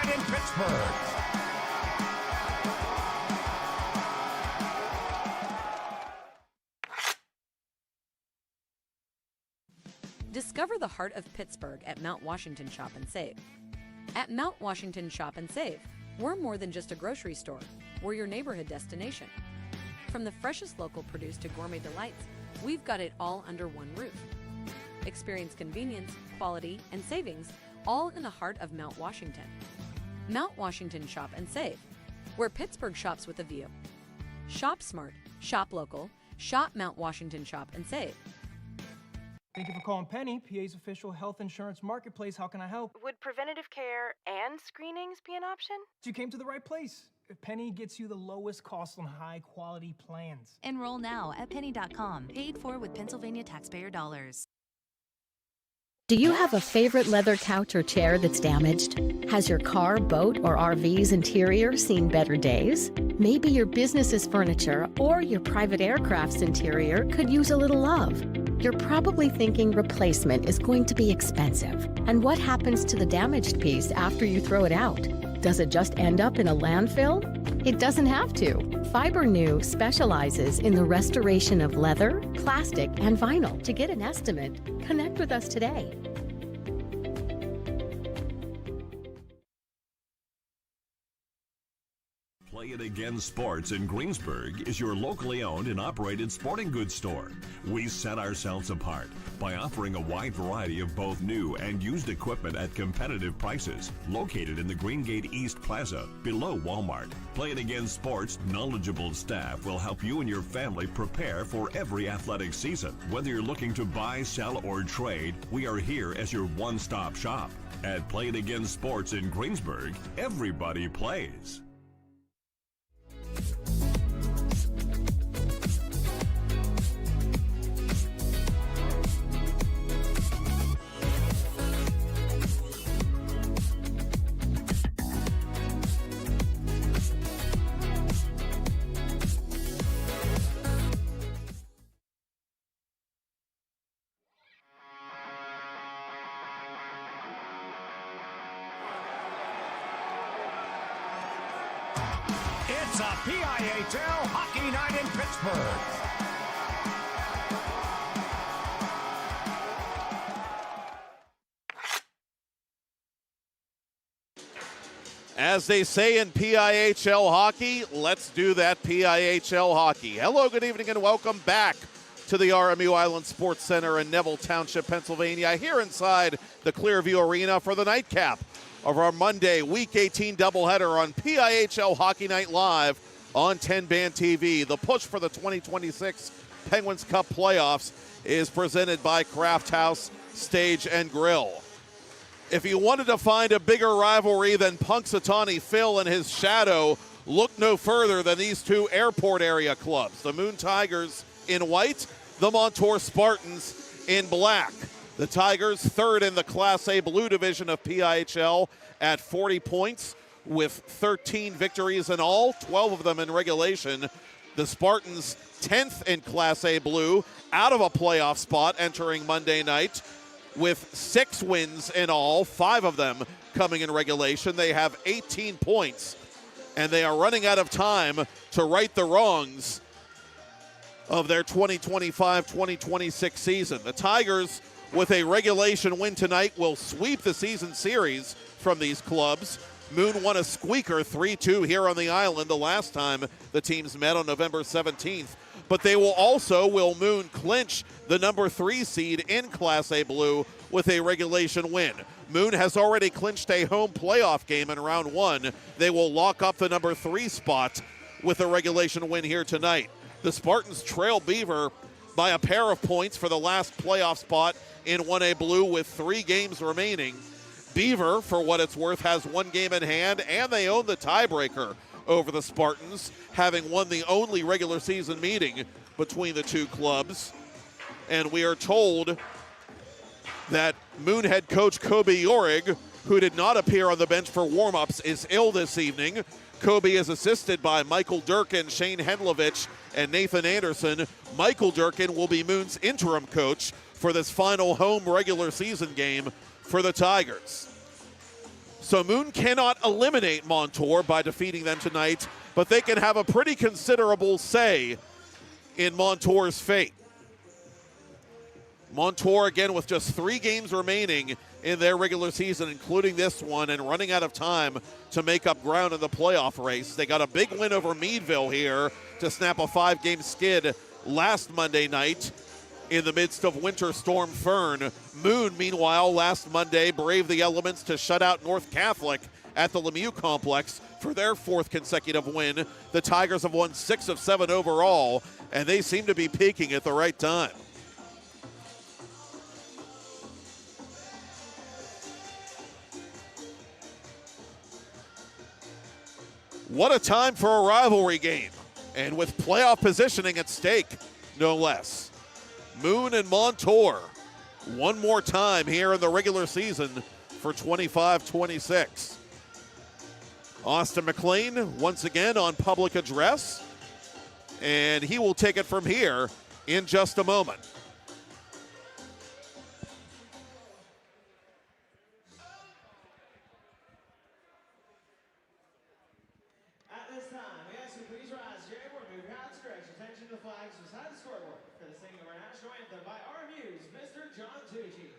night in Pittsburgh. Discover the heart of Pittsburgh at Mount Washington Shop and Save. At Mount Washington Shop and Save, we're more than just a grocery store. We're your neighborhood destination. From the freshest local produce to gourmet delights, we've got it all under one roof. Experience convenience, quality, and savings, all in the heart of Mount Washington. Mount Washington Shop and Save, where Pittsburgh shops with a view. Shop smart, shop local, shop Mount Washington Shop and Save. Thank you for calling Penny, PA's official health insurance marketplace. How can I help? Would preventative care and screenings be an option? You came to the right place. Penny gets you the lowest cost on high-quality plans. Enroll now at penny.com. Paid for with Pennsylvania taxpayer dollars. Do you have a favorite leather couch or chair that's damaged? Has your car, boat, or RV's interior seen better days? Maybe your business's furniture or your private aircraft's interior could use a little love. You're probably thinking replacement is going to be expensive. And what happens to the damaged piece after you throw it out? Does it just end up in a landfill? It doesn't have to. FiberNew specializes in the restoration of leather, plastic, and vinyl. To get an estimate, connect with us today. Play It Again Sports in Greensburg is your locally owned and operated sporting goods store. We set ourselves apart by offering a wide variety of both new and used equipment at competitive prices. Located in the Greengate East Plaza, below Walmart, Play It Again Sports' knowledgeable staff will help you and your family prepare for every athletic season. Whether you're looking to buy, sell, or trade, we are here as your one-stop shop. At Play It Again Sports in Greensburg, everybody plays. It's a PIHL Hockey Night in Pittsburgh. As they say in PIHL hockey, let's do that PIHL hockey. Hello, good evening, and welcome back to the RMU Island Sports Center in Neville Township, Pennsylvania, here inside the Clearview Arena for the nightcap of our Monday Week 18 doubleheader on PIHL Hockey Night Live on TenbandTV. The push for the 2026 Penguins Cup playoffs is presented by Craft House Stage and Grill. If you wanted to find a bigger rivalry than Punxsutawney Phil and his shadow, look no further than these two airport area clubs. The Moon Tigers in white, the Montour Spartans in black. The Tigers third in the Class A Blue division of PIHL at 40 points with 13 victories in all, 12 of them in regulation. The Spartans 10th in Class A Blue, out of a playoff spot entering Monday night with 6 wins in all, 5 of them coming in regulation. They have 18 points, and they are running out of time to right the wrongs of their 2025-2026 season. The Tigers, with a regulation win tonight, will sweep the season series from these clubs. Moon won a squeaker 3-2 here on the island the last time the teams met on November 17th. But will Moon clinch the number 3 seed in Class A Blue with a regulation win. Moon has already clinched a home playoff game in round 1. They will lock up the number 3 spot with a regulation win here tonight. The Spartans trail Beaver by a pair of points for the last playoff spot in 1A Blue with 3 games remaining. Beaver, for what it's worth, has 1 game in hand, and they own the tiebreaker over the Spartans, having won the only regular season meeting between the two clubs. And we are told that Moon head coach Kobe Yorig, who did not appear on the bench for warm-ups, is ill this evening. Kobe is assisted by Michael Durkin, Shane Henlovich, and Nathan Anderson. Michael Durkin will be Moon's interim coach for this final home regular season game for the Tigers. So Moon cannot eliminate Montour by defeating them tonight, but they can have a pretty considerable say in Montour's fate. Montour, again, with just 3 games remaining in their regular season, including this one, and running out of time to make up ground in the playoff race. They got a big win over Meadville here to snap a 5-game skid last Monday night in the midst of Winter Storm Fern. Moon, meanwhile, last Monday braved the elements to shut out North Catholic at the RMU Complex for their 4th consecutive win. The Tigers have won 6 of 7 overall, and they seem to be peaking at the right time. What a time for a rivalry game, and with playoff positioning at stake, no less. Moon and Montour, one more time here in the regular season for 25-26. Austin McLean once again on public address, and he will take it from here in just a moment. At this time, we ask you please rise to your airport move your hands direction. Attention to the flags beside the scoreboard for the singing of our national anthem by RMU's Mr. John Tucci.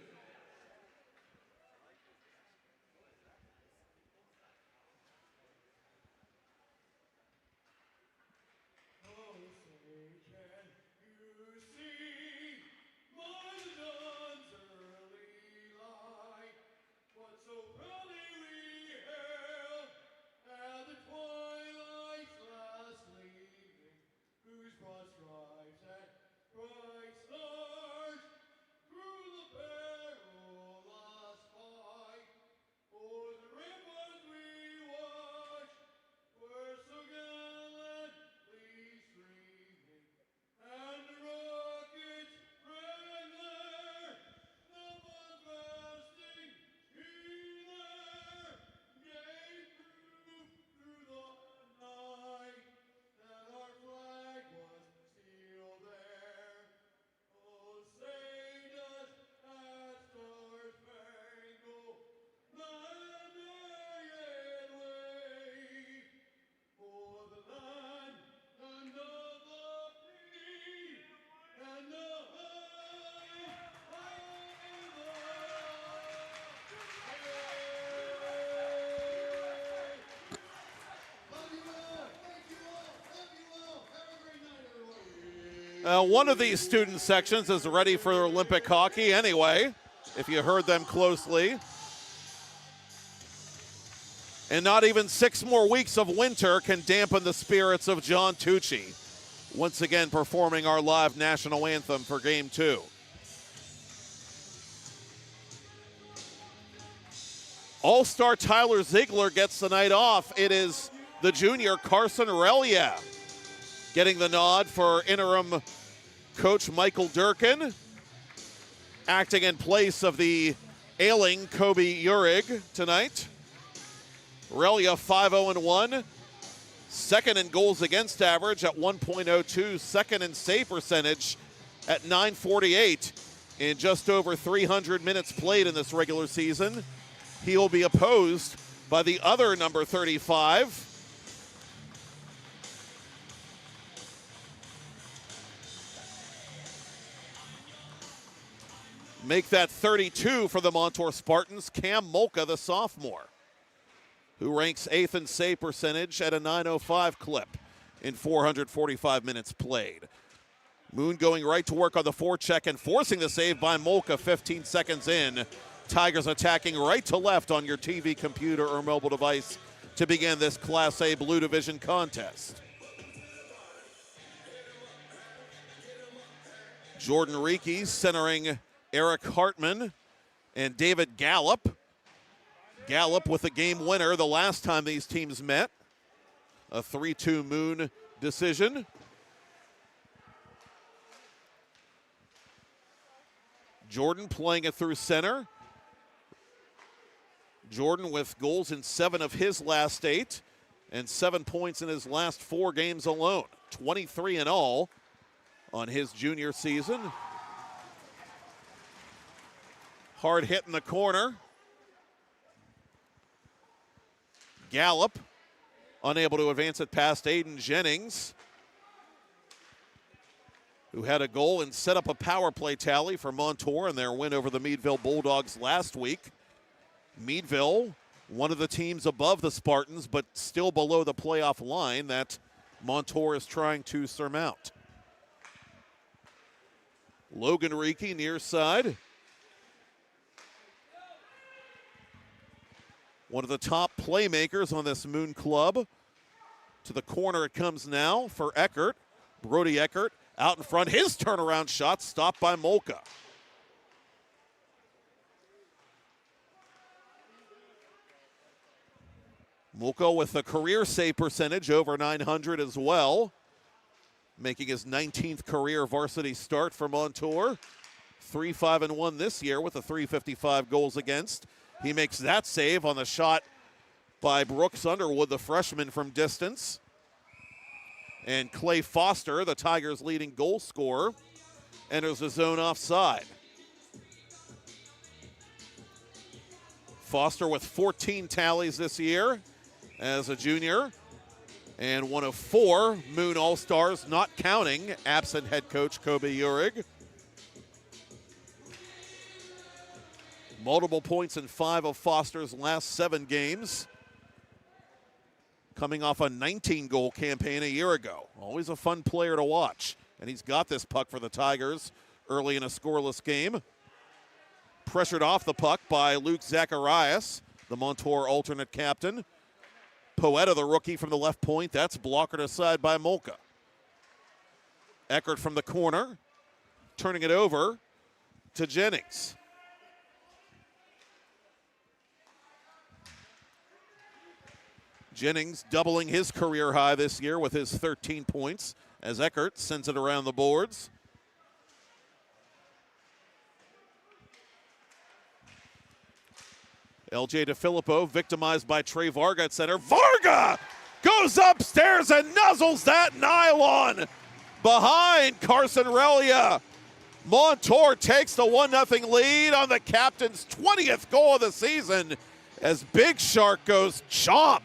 One of these student sections is ready for Olympic hockey anyway, if you heard them closely. And not even 6 more weeks of winter can dampen the spirits of John Tucci, once again performing our live national anthem for Game 2. All-star Tyler Ziegler gets the night off. It is the junior Carson Relia getting the nod for interim coach Michael Durkin, acting in place of the ailing Kobe Urig tonight. Relia 5-0-1, second in goals against average at 1.02, second in save percentage at 948 in just over 300 minutes played in this regular season. He will be opposed by the other number 35, make that 32 for the Montour Spartans, Cam Molka, the sophomore, who ranks 8th in save percentage at a 905 clip in 445 minutes played. Moon going right to work on the forecheck and forcing the save by Molka 15 seconds in. Tigers attacking right to left on your TV, computer, or mobile device to begin this Class A Blue Division contest. Jordan Reekie centering Eric Hartman and David Gallup. Gallup with a game winner the last time these teams met. A 3-2 Moon decision. Jordan playing it through center. Jordan with goals in 7 of his last 8 and 7 points in his last 4 games alone. 23 in all on his junior season. Hard hit in the corner. Gallup unable to advance it past Aiden Jennings, who had a goal and set up a power play tally for Montour in their win over the Meadville Bulldogs last week. Meadville, one of the teams above the Spartans, but still below the playoff line that Montour is trying to surmount. Logan Reekie near side. One of the top playmakers on this Moon Club. To the corner it comes now for Eckert. Brody Eckert out in front. His turnaround shot stopped by Molka. Molka with a career save percentage over 900 as well, making his 19th career varsity start for Montour. 3-5-1 this year with a 355 goals against. He makes that save on the shot by Brooks Underwood, the freshman from distance. And Clay Foster, the Tigers' leading goal scorer, enters the zone offside. Foster with 14 tallies this year as a junior, and one of 4 Moon All-Stars, not counting absent head coach Kobe Urig. Multiple points in 5 of Foster's last 7 games, coming off a 19-goal campaign a year ago. Always a fun player to watch, and he's got this puck for the Tigers early in a scoreless game. Pressured off the puck by Luke Zacharias, the Montour alternate captain. Poeta, the rookie from the left point, that's blockered aside by Molka. Eckert from the corner, turning it over to Jennings. Jennings doubling his career high this year with his 13 points as Eckert sends it around the boards. LJ DeFilippo victimized by Trey Varga at center. Varga goes upstairs and nuzzles that nylon behind Carson Relia. Montour takes the 1-0 lead on the captain's 20th goal of the season as Big Shark goes chomp.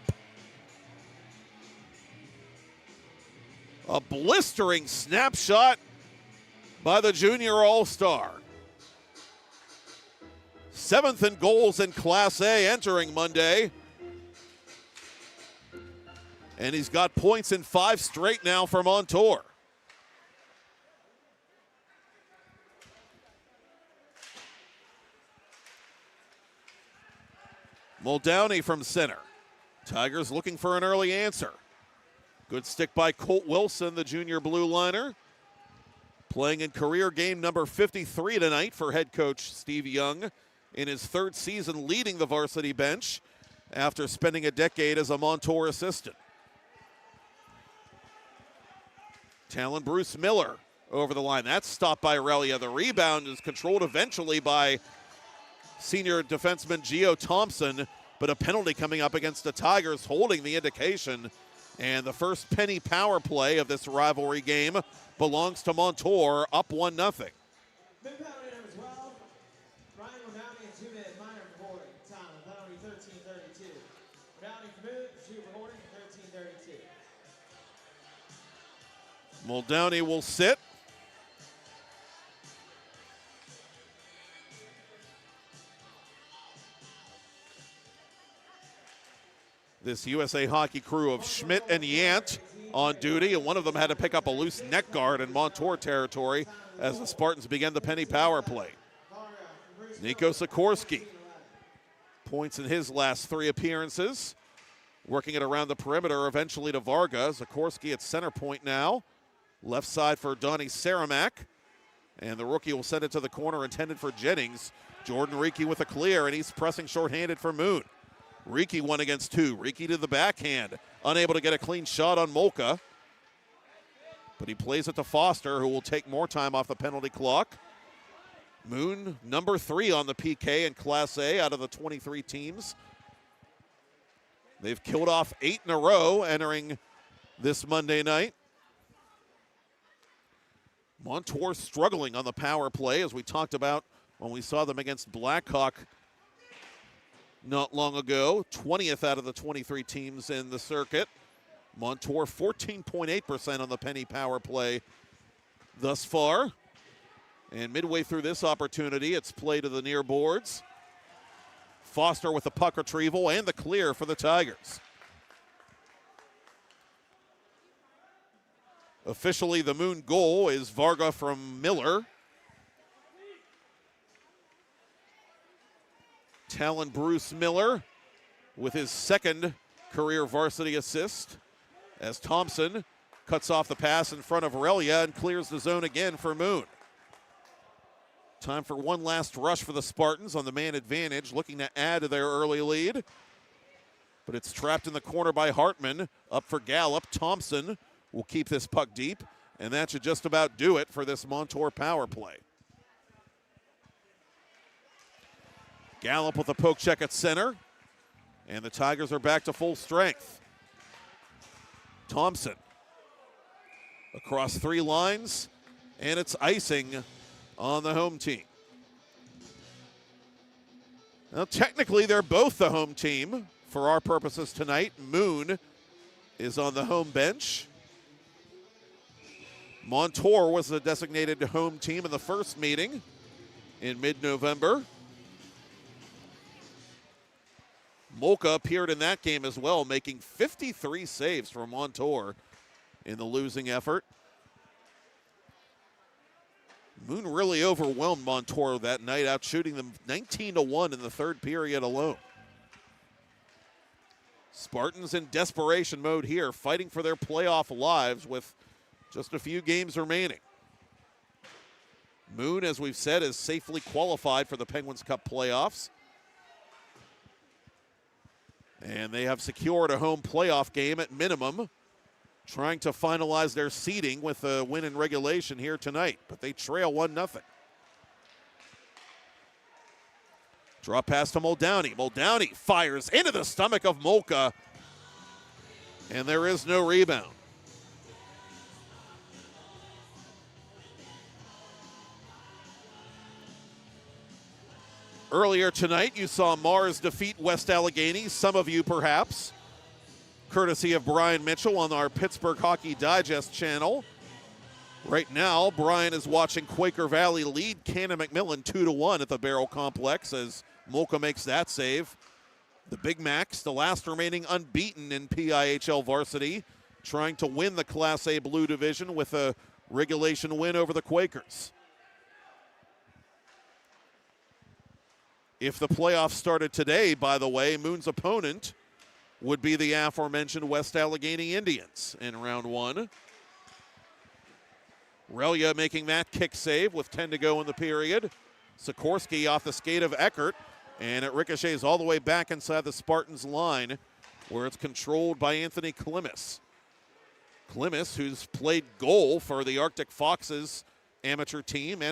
A blistering snapshot by the junior all-star. 7th in goals in Class A entering Monday. And he's got points in 5 straight now for Montour. Muldowney from center. Tigers looking for an early answer. Good stick by Colt Wilson, the junior blue liner. Playing in career game number 53 tonight for head coach Steve Young in his 3rd season leading the varsity bench after spending a decade as a Montour assistant. Talon Bruce Miller over the line. That's stopped by Relia. The rebound is controlled eventually by senior defenseman Gio Thompson, but a penalty coming up against the Tigers holding the indication. And the first penny power play of this rivalry game belongs to Montour, up 1-0. Mid penalty number 12, Ryan Muldowney and 2 minute minor for holding. Time, penalty 13:32. Muldowney for move, shoot for holding, 13:32. Muldowney will sit. This USA Hockey crew of Schmidt and Yant on duty, and one of them had to pick up a loose neck guard in Montour territory as the Spartans began the penny power play. Nico Sikorsky, points in his last 3 appearances, working it around the perimeter eventually to Varga. Sikorsky at center point now, left side for Donnie Saramak, and the rookie will send it to the corner intended for Jennings. Jordan Reekie with a clear, and he's pressing shorthanded for Moon. Reekie 1 against 2. Reekie to the backhand. Unable to get a clean shot on Molka. But he plays it to Foster, who will take more time off the penalty clock. Moon, number 3 on the PK in Class A out of the 23 teams. They've killed off 8 in a row entering this Monday night. Montour struggling on the power play, as we talked about when we saw them against Blackhawk not long ago, 20th out of the 23 teams in the circuit. Montour 14.8% on the penny power play thus far. And midway through this opportunity, it's play to the near boards. Foster with the puck retrieval and the clear for the Tigers. Officially, the Moon goal is Varga from Miller. Talon Bruce Miller with his second career varsity assist as Thompson cuts off the pass in front of Aurelia and clears the zone again for Moon. Time for one last rush for the Spartans on the man advantage, looking to add to their early lead. But it's trapped in the corner by Hartman. Up for Gallup. Thompson will keep this puck deep, and that should just about do it for this Montour power play. Gallup with a poke check at center, and the Tigers are back to full strength. Thompson across 3 lines, and it's icing on the home team. Now, technically, they're both the home team for our purposes tonight. Moon is on the home bench. Montour was the designated home team in the first meeting in mid-November. Molka appeared in that game as well, making 53 saves for Montour in the losing effort. Moon really overwhelmed Montour that night, out shooting them 19-1 in the third period alone. Spartans in desperation mode here, fighting for their playoff lives with just a few games remaining. Moon, as we've said, is safely qualified for the Penguins Cup playoffs. And they have secured a home playoff game at minimum, trying to finalize their seeding with a win in regulation here tonight. But they trail 1-0. Draw pass to Muldowney. Muldowney fires into the stomach of Molka, and there is no rebound. Earlier tonight, you saw Mars defeat West Allegheny, some of you perhaps, courtesy of Brian Mitchell on our Pittsburgh Hockey Digest channel. Right now, Brian is watching Quaker Valley lead Cannon McMillan 2-1 at the Barrel Complex as Molka makes that save. The Big Macs, the last remaining unbeaten in PIHL varsity, trying to win the Class A Blue Division with a regulation win over the Quakers. If the playoffs started today, by the way, Moon's opponent would be the aforementioned West Allegheny Indians in round 1. Relia making that kick save with 10 to go in the period. Sikorsky off the skate of Eckert, and it ricochets all the way back inside the Spartans' line, where it's controlled by Anthony Klimas. Klimas, who's played goal for the Arctic Foxes amateur team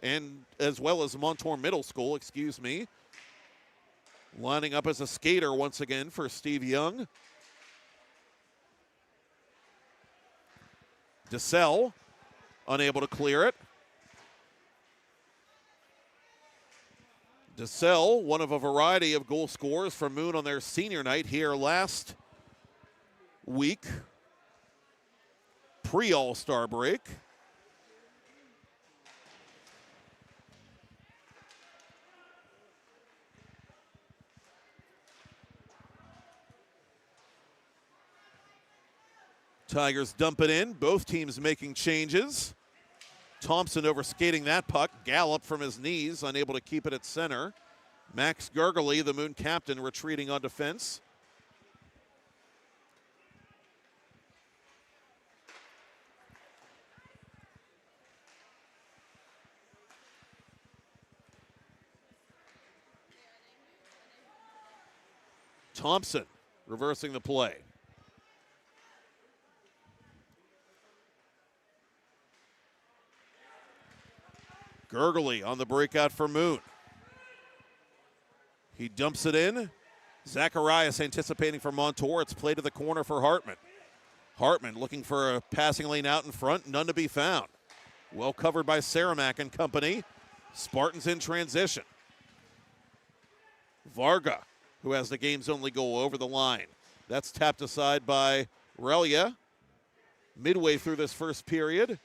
and as well as Montour Middle School, lining up as a skater once again for Steve Young. DeSalle unable to clear it. DeSalle, one of a variety of goal scorers for Moon on their senior night here last week, pre-All-Star break. Tigers dump it in, both teams making changes. Thompson overskating that puck. Gallup from his knees, unable to keep it at center. Max Gergely, the Moon captain, retreating on defense. Thompson reversing the play. Gergely on the breakout for Moon. He dumps it in. Zacharias anticipating for Montour. It's played to the corner for Hartman. Hartman looking for a passing lane out in front. None to be found. Well covered by Saramac and company. Spartans in transition. Varga, who has the game's only goal over the line. That's tapped aside by Relia midway through this first period.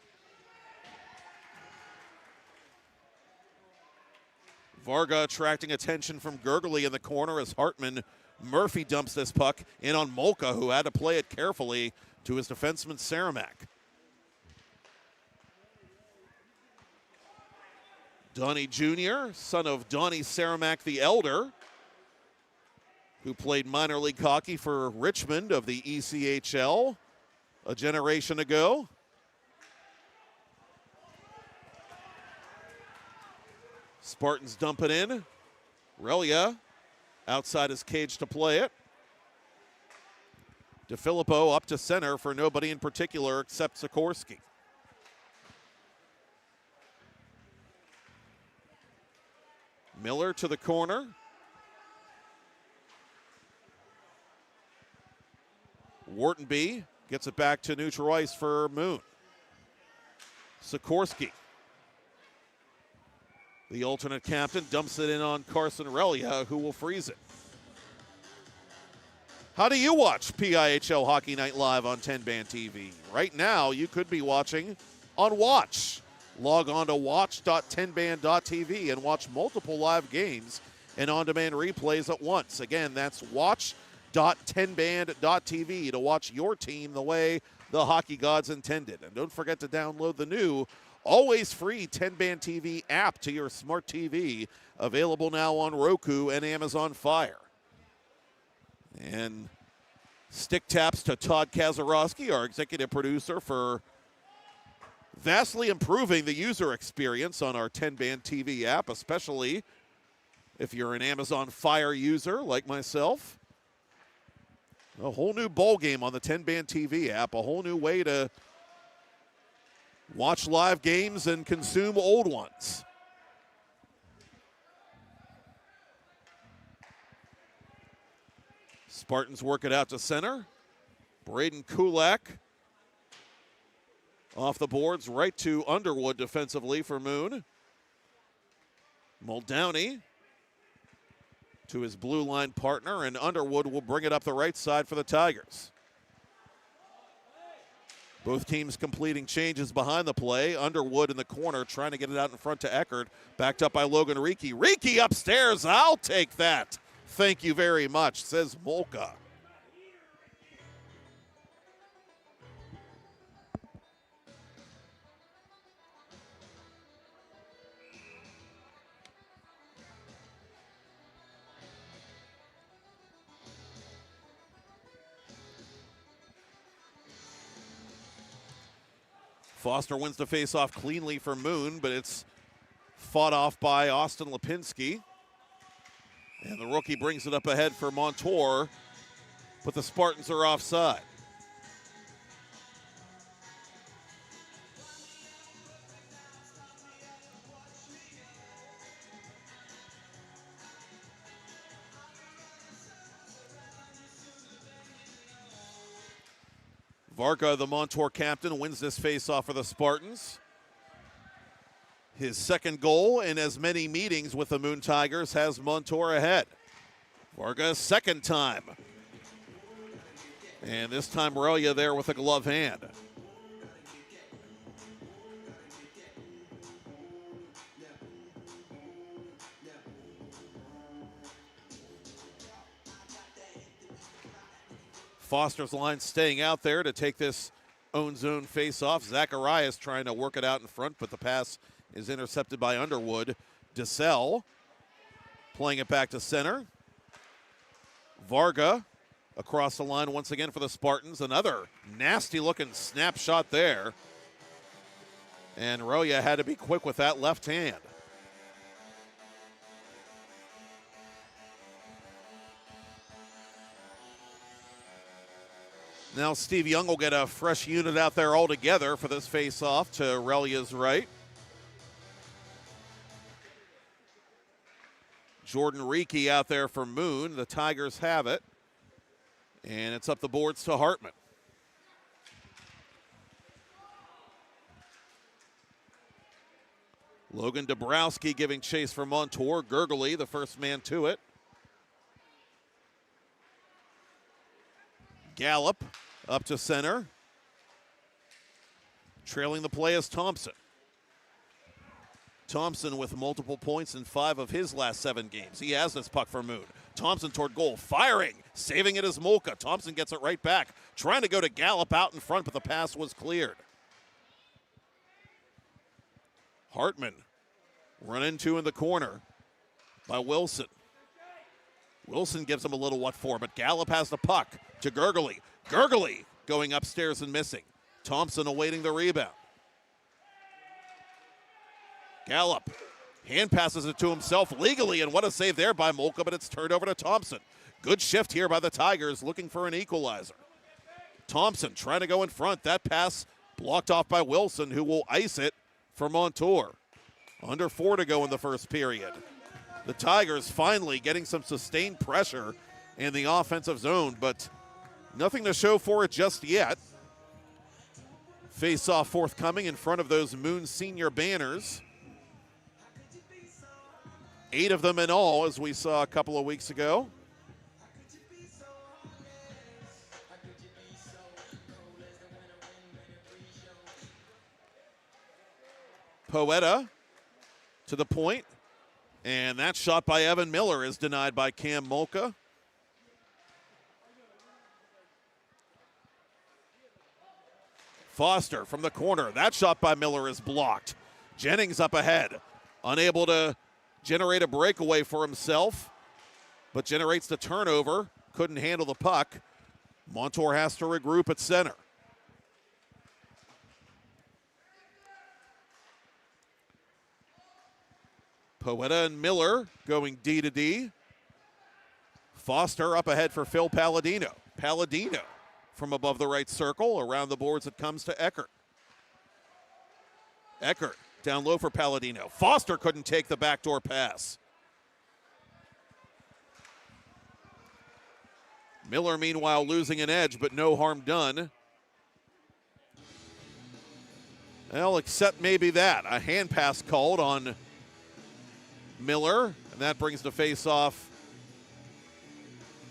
Varga attracting attention from Gurgley in the corner as Hartman Murphy dumps this puck in on Molka, who had to play it carefully to his defenseman Saramac. Donnie Jr., son of Donnie Saramac the Elder, who played minor league hockey for Richmond of the ECHL a generation ago. Spartans dump it in. Relia outside his cage to play it. DeFilippo up to center for nobody in particular except Sikorsky. Miller to the corner. Whartonby gets it back to neutral ice for Moon. Sikorsky, the alternate captain, dumps it in on Carson Relia, who will freeze it. How do you watch PIHL Hockey Night Live on TenbandTV? Right now, you could be watching on Watch. Log on to watch.tenband.tv and watch multiple live games and on-demand replays at once. Again, that's watch.tenband.tv to watch your team the way the hockey gods intended. And don't forget to download the new, always free TenbandTV app to your smart TV, available now on Roku and Amazon Fire. And stick taps to Todd Kazarowski, our executive producer, for vastly improving the user experience on our TenbandTV app, especially if you're an Amazon Fire user like myself. A whole new bowl game on the TenbandTV app, a whole new way to watch live games and consume old ones. Spartans work it out to center. Braden Kulak off the boards, right to Underwood defensively for Moon. Muldowney to his blue line partner, and Underwood will bring it up the right side for the Tigers. Both teams completing changes behind the play. Underwood in the corner trying to get it out in front to Eckert. Backed up by Logan Reekie. Reekie upstairs. I'll take that. Thank you very much, says Molka. Foster wins the faceoff cleanly for Moon, but it's fought off by Austin Lipinski. And the rookie brings it up ahead for Montour, but the Spartans are offside. Varga, the Montour captain, wins this faceoff for the Spartans. His second goal in as many meetings with the Moon Tigers has Montour ahead. Varga's second time. And this time Relia there with a glove hand. Foster's line staying out there to take this own zone face-off. Zacharias trying to work it out in front, but the pass is intercepted by Underwood. DeSalle playing it back to center. Varga across the line once again for the Spartans. Another nasty-looking snapshot there. And Relia had to be quick with that left hand. Now Steve Young will get a fresh unit out there altogether for this face-off to Relia's right. Jordan Reekie out there for Moon. The Tigers have it. And it's up the boards to Hartman. Logan Dabrowski giving chase for Montour. Gurgley, the first man to it. Gallup up to center. Trailing the play is Thompson. Thompson with multiple points in 5 of his last 7 games. He has this puck for Moon. Thompson toward goal, firing, saving it is Molka. Thompson gets it right back, trying to go to Gallup out in front, but the pass was cleared. Hartman run into in the corner by Wilson. Wilson gives him a little what for, but Gallup has the puck to Gurgley. Gurgley going upstairs and missing. Thompson awaiting the rebound. Gallup hand passes it to himself legally, and what a save there by Molka, but it's turned over to Thompson. Good shift here by the Tigers, looking for an equalizer. Thompson trying to go in front. That pass blocked off by Wilson, who will ice it for Montour. Under 4 to go in the first period. The Tigers finally getting some sustained pressure in the offensive zone, but nothing to show for it just yet. Face-off forthcoming in front of those Moon Senior banners. 8 of them in all, as we saw a couple of weeks ago. Poeta to the point, and that shot by Evan Miller is denied by Cam Molka. Foster from the corner. That shot by Miller is blocked. Jennings up ahead, unable to generate a breakaway for himself, but generates the turnover. Couldn't handle the puck. Montour has to regroup at center. Poeta and Miller going D to D. Foster up ahead for Phil Palladino. Palladino from above the right circle. Around the boards it comes to Eckert. Eckert down low for Palladino. Foster couldn't take the backdoor pass. Miller, meanwhile, losing an edge, but no harm done. Well, except maybe that. A hand pass called on Miller, and that brings the face-off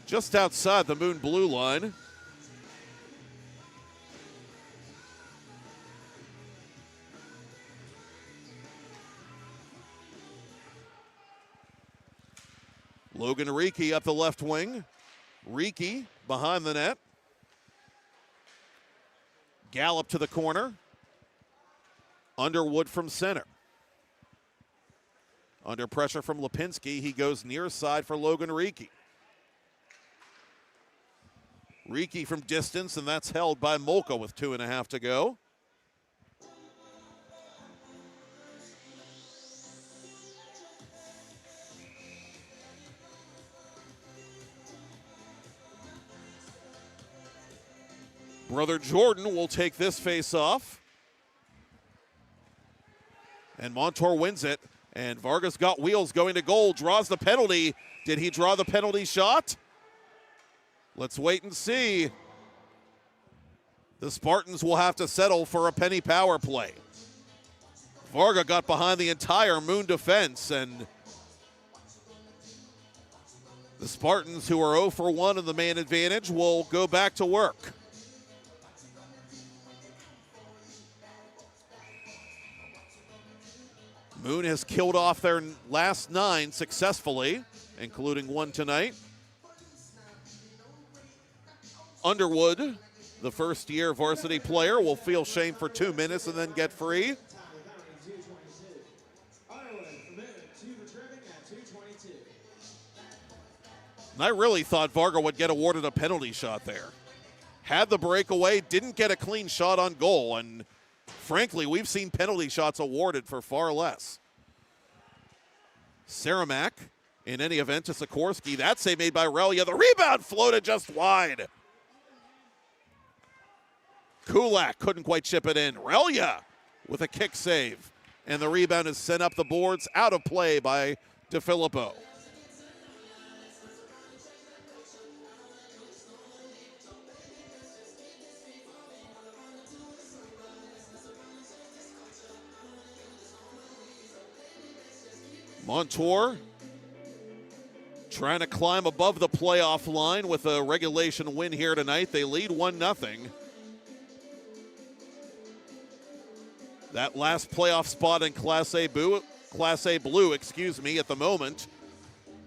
just outside the Moon blue line. Logan Reekie up the left wing. Reekie behind the net. Gallup to the corner. Underwood from center. Under pressure from Lipinski, he goes near side for Logan Reekie. Reekie from distance, and that's held by Molka with 2.5 to go. Brother Jordan will take this face-off. And Montour wins it. And Vargas got wheels going to goal, draws the penalty. Did he draw the penalty shot? Let's wait and see. The Spartans will have to settle for a penny power play. Varga got behind the entire Moon defense, and the Spartans, who are 0 for 1 in the man advantage, will go back to work. Moon has killed off their last 9 successfully, including 1 tonight. Underwood, the first-year varsity player, will feel shame for 2 minutes and then get free. And I really thought Varga would get awarded a penalty shot there. Had the breakaway, didn't get a clean shot on goal, and frankly, we've seen penalty shots awarded for far less. Saramac, in any event, to Sikorsky. That save made by Relia. The rebound floated just wide. Kulak couldn't quite chip it in. Relia with a kick save. And the rebound is sent up the boards, out of play by DeFilippo. Montour trying to climb above the playoff line with a regulation win here tonight. They lead 1-0. That last playoff spot in Class A Blue, at the moment,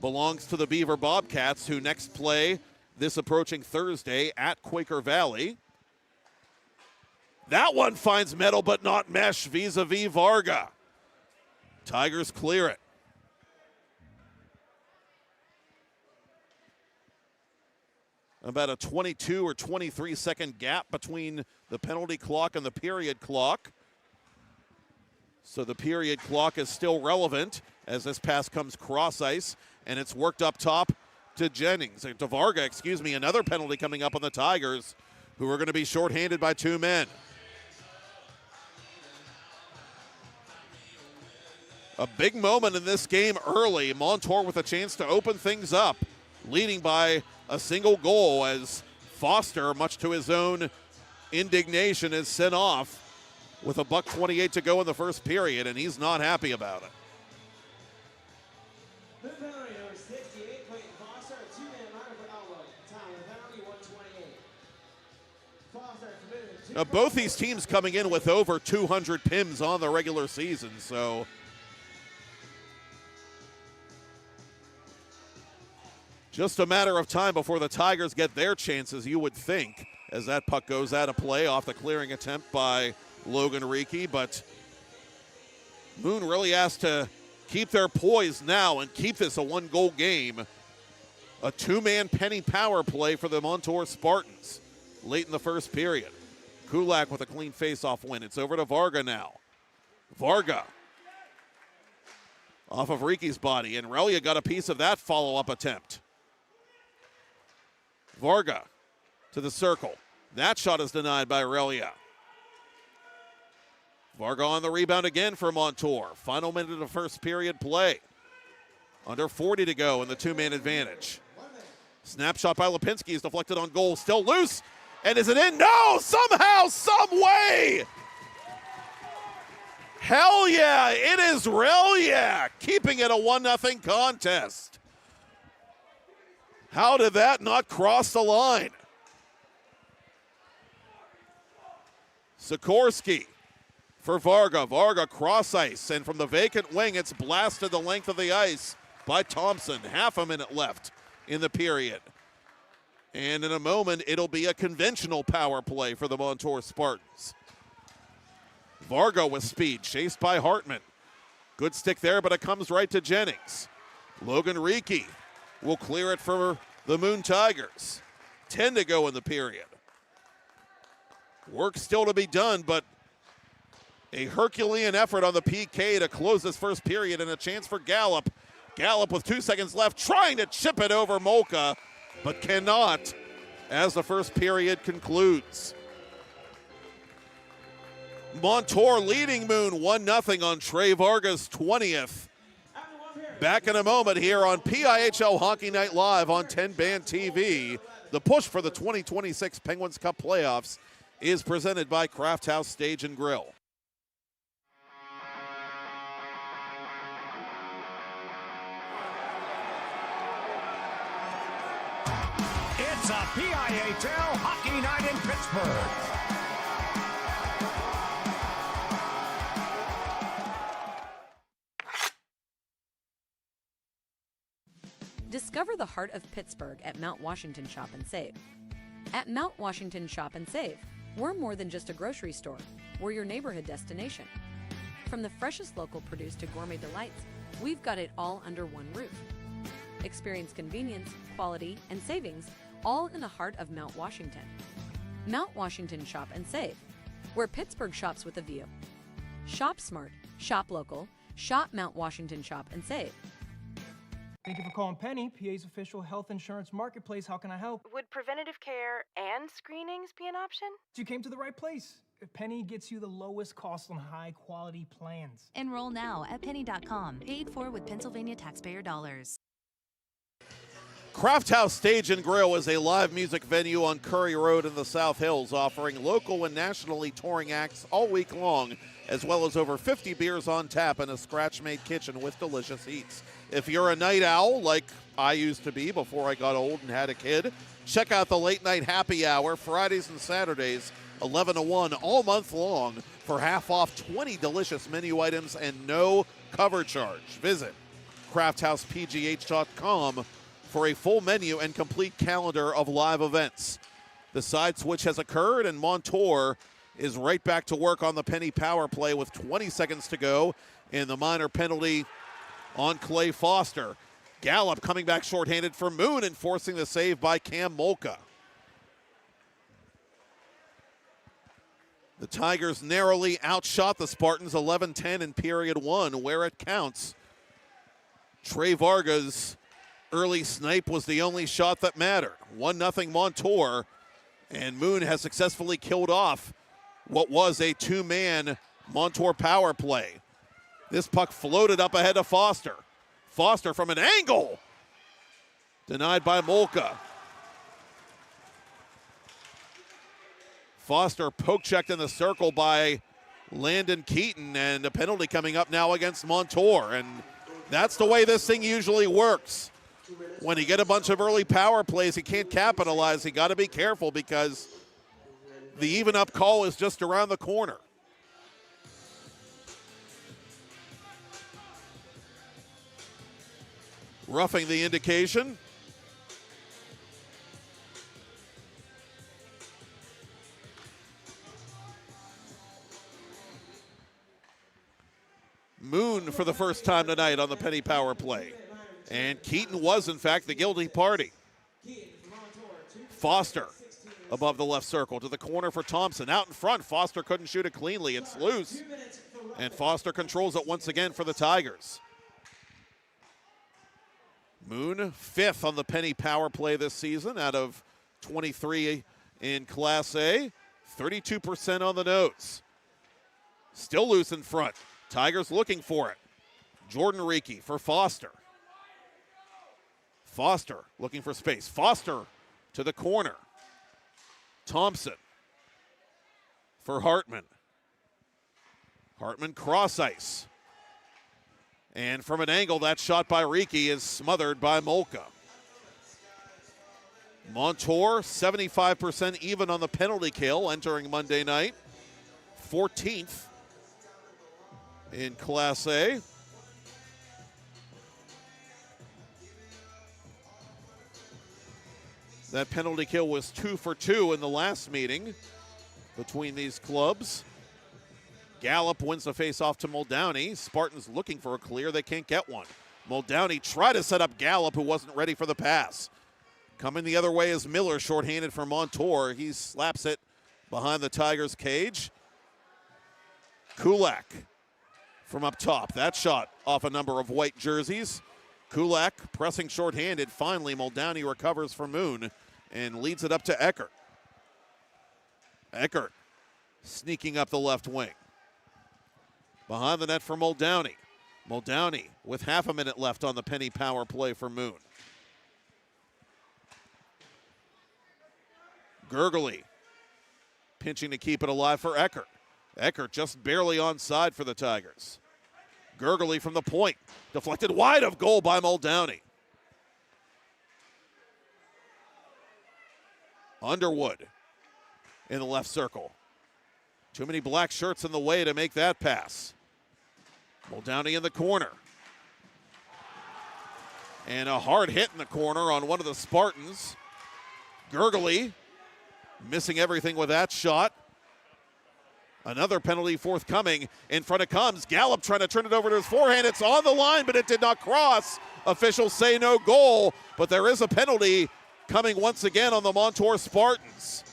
belongs to the Beaver Bobcats, who next play this approaching Thursday at Quaker Valley. That one finds metal but not mesh vis-a-vis Varga. Tigers clear it. About a 22 or 23 second gap between the penalty clock and the period clock. So the period clock is still relevant as this pass comes cross ice, and it's worked up top to Varga, another penalty coming up on the Tigers, who are going to be shorthanded by 2 men. A big moment in this game early. Montour with a chance to open things up, leading by a single goal as Foster, much to his own indignation, is sent off with a $1:28 to go in the first period, and he's not happy about it. The penalty number 68, Clayton Foster, a 2-man lineup for Outlook. Time of the penalty, 1:28. Foster committed to Now, both these teams coming in with over 200 PIMs on the regular season, so just a matter of time before the Tigers get their chances, you would think, as that puck goes out of play off the clearing attempt by Logan Reekie. But Moon really has to keep their poise now and keep this a 1-goal game. A 2-man penny power play for the Montour Spartans late in the first period. Kulak with a clean face-off win. It's over to Varga now. Varga off of Reekie's body, and Relia got a piece of that follow-up attempt. Varga to the circle. That shot is denied by Relia. Varga on the rebound again for Montour. Final minute of the first period play. Under 40 to go in the 2-man advantage. Snapshot by Lipinski is deflected on goal. Still loose. And is it in? No! Somehow, some way! Hell yeah! It is Relia keeping it a 1-0 contest. How did that not cross the line? Sikorsky for Varga. Varga cross ice, and from the vacant wing, it's blasted the length of the ice by Thompson. Half a minute left in the period. And in a moment, it'll be a conventional power play for the Montour Spartans. Varga with speed, chased by Hartman. Good stick there, but it comes right to Jennings. Logan Reekie will clear it for the Moon Tigers. 10 to go in the period. Work still to be done, but a Herculean effort on the PK to close this first period, and a chance for Gallup. Gallup with 2 seconds left, trying to chip it over Molka, but cannot as the first period concludes. Montour leading Moon 1-0 on Trey Varga's 20th. Back in a moment here on PIHL Hockey Night Live on TenbandTV. The push for the 2026 Penguins Cup playoffs is presented by Craft House Stage and Grill. It's a PIHL Hockey Night in Pittsburgh. Discover the heart of Pittsburgh at Mount Washington Shop and Save. At Mount Washington Shop and Save, we're more than just a grocery store. We're your neighborhood destination. From the freshest local produce to gourmet delights, we've got it all under one roof. Experience convenience, quality, and savings all in the heart of Mount Washington. Mount Washington Shop and Save, where Pittsburgh shops with a view. Shop smart, shop local, shop Mount Washington Shop and Save. Thank you for calling Penny, PA's official health insurance marketplace. How can I help? Would preventative care and screenings be an option? You came to the right place. Penny gets you the lowest cost on high-quality plans. Enroll now at penny.com, paid for with Pennsylvania taxpayer dollars. Craft House Stage and Grill is a live music venue on Curry Road in the South Hills, offering local and nationally touring acts all week long, as well as over 50 beers on tap in a scratch-made kitchen with delicious eats. If you're a night owl, like I used to be before I got old and had a kid, check out the late night happy hour Fridays and Saturdays, 11 to 1, all month long, for half off 20 delicious menu items and no cover charge. Visit crafthousepgh.com for a full menu and complete calendar of live events. The side switch has occurred, and Montour is right back to work on the penny power play with 20 seconds to go in the minor penalty on Clay Foster. Gallup coming back shorthanded for Moon and forcing the save by Cam Molka. The Tigers narrowly outshot the Spartans 11-10 in period one, where it counts. Trey Vargas' early snipe was the only shot that mattered. 1-0 Montour, and Moon has successfully killed off what was a two-man Montour power play. This puck floated up ahead of Foster. Foster from an angle. Denied by Molka. Foster poke-checked in the circle by Landon Keaton, and a penalty coming up now against Montour. And that's the way this thing usually works. When you get a bunch of early power plays, you can't capitalize. You got to be careful because the even-up call is just around the corner. Roughing the indication. Moon for the first time tonight on the penny power play. And Keaton was, in fact, the guilty party. Foster above the left circle to the corner for Thompson. Out in front, Foster couldn't shoot it cleanly. It's loose. And Foster controls it once again for the Tigers. Moon, fifth on the penny power play this season out of 23 in Class A. 32% on the nose. Still loose in front. Tigers looking for it. Jordan Reekie for Foster. Foster looking for space. Foster to the corner. Thompson for Hartman. Hartman cross ice. And from an angle, that shot by Reekie is smothered by Molka. Montour, 75% even on the penalty kill entering Monday night. 14th in Class A. That penalty kill was 2 for 2 in the last meeting between these clubs. Gallup wins the faceoff to Muldowney. Spartans looking for a clear. They can't get one. Muldowney tried to set up Gallup, who wasn't ready for the pass. Coming the other way is Miller, shorthanded for Montour. He slaps it behind the Tigers' cage. Kulak from up top. That shot off a number of white jerseys. Kulak pressing shorthanded. Finally, Muldowney recovers for Moon and leads it up to Eckert. Eckert sneaking up the left wing. Behind the net for Muldowney. Muldowney with half a minute left on the penny power play for Moon. Gurgley pinching to keep it alive for Eckert. Eckert just barely onside for the Tigers. Gurgley from the point. Deflected wide of goal by Muldowney. Underwood in the left circle. Too many black shirts in the way to make that pass. Muldowney in the corner. And a hard hit in the corner on one of the Spartans. Gurgley missing everything with that shot. Another penalty forthcoming. In front it comes. Gallup trying to turn it over to his forehand. It's on the line, but it did not cross. Officials say no goal, but there is a penalty coming once again on the Montour Spartans.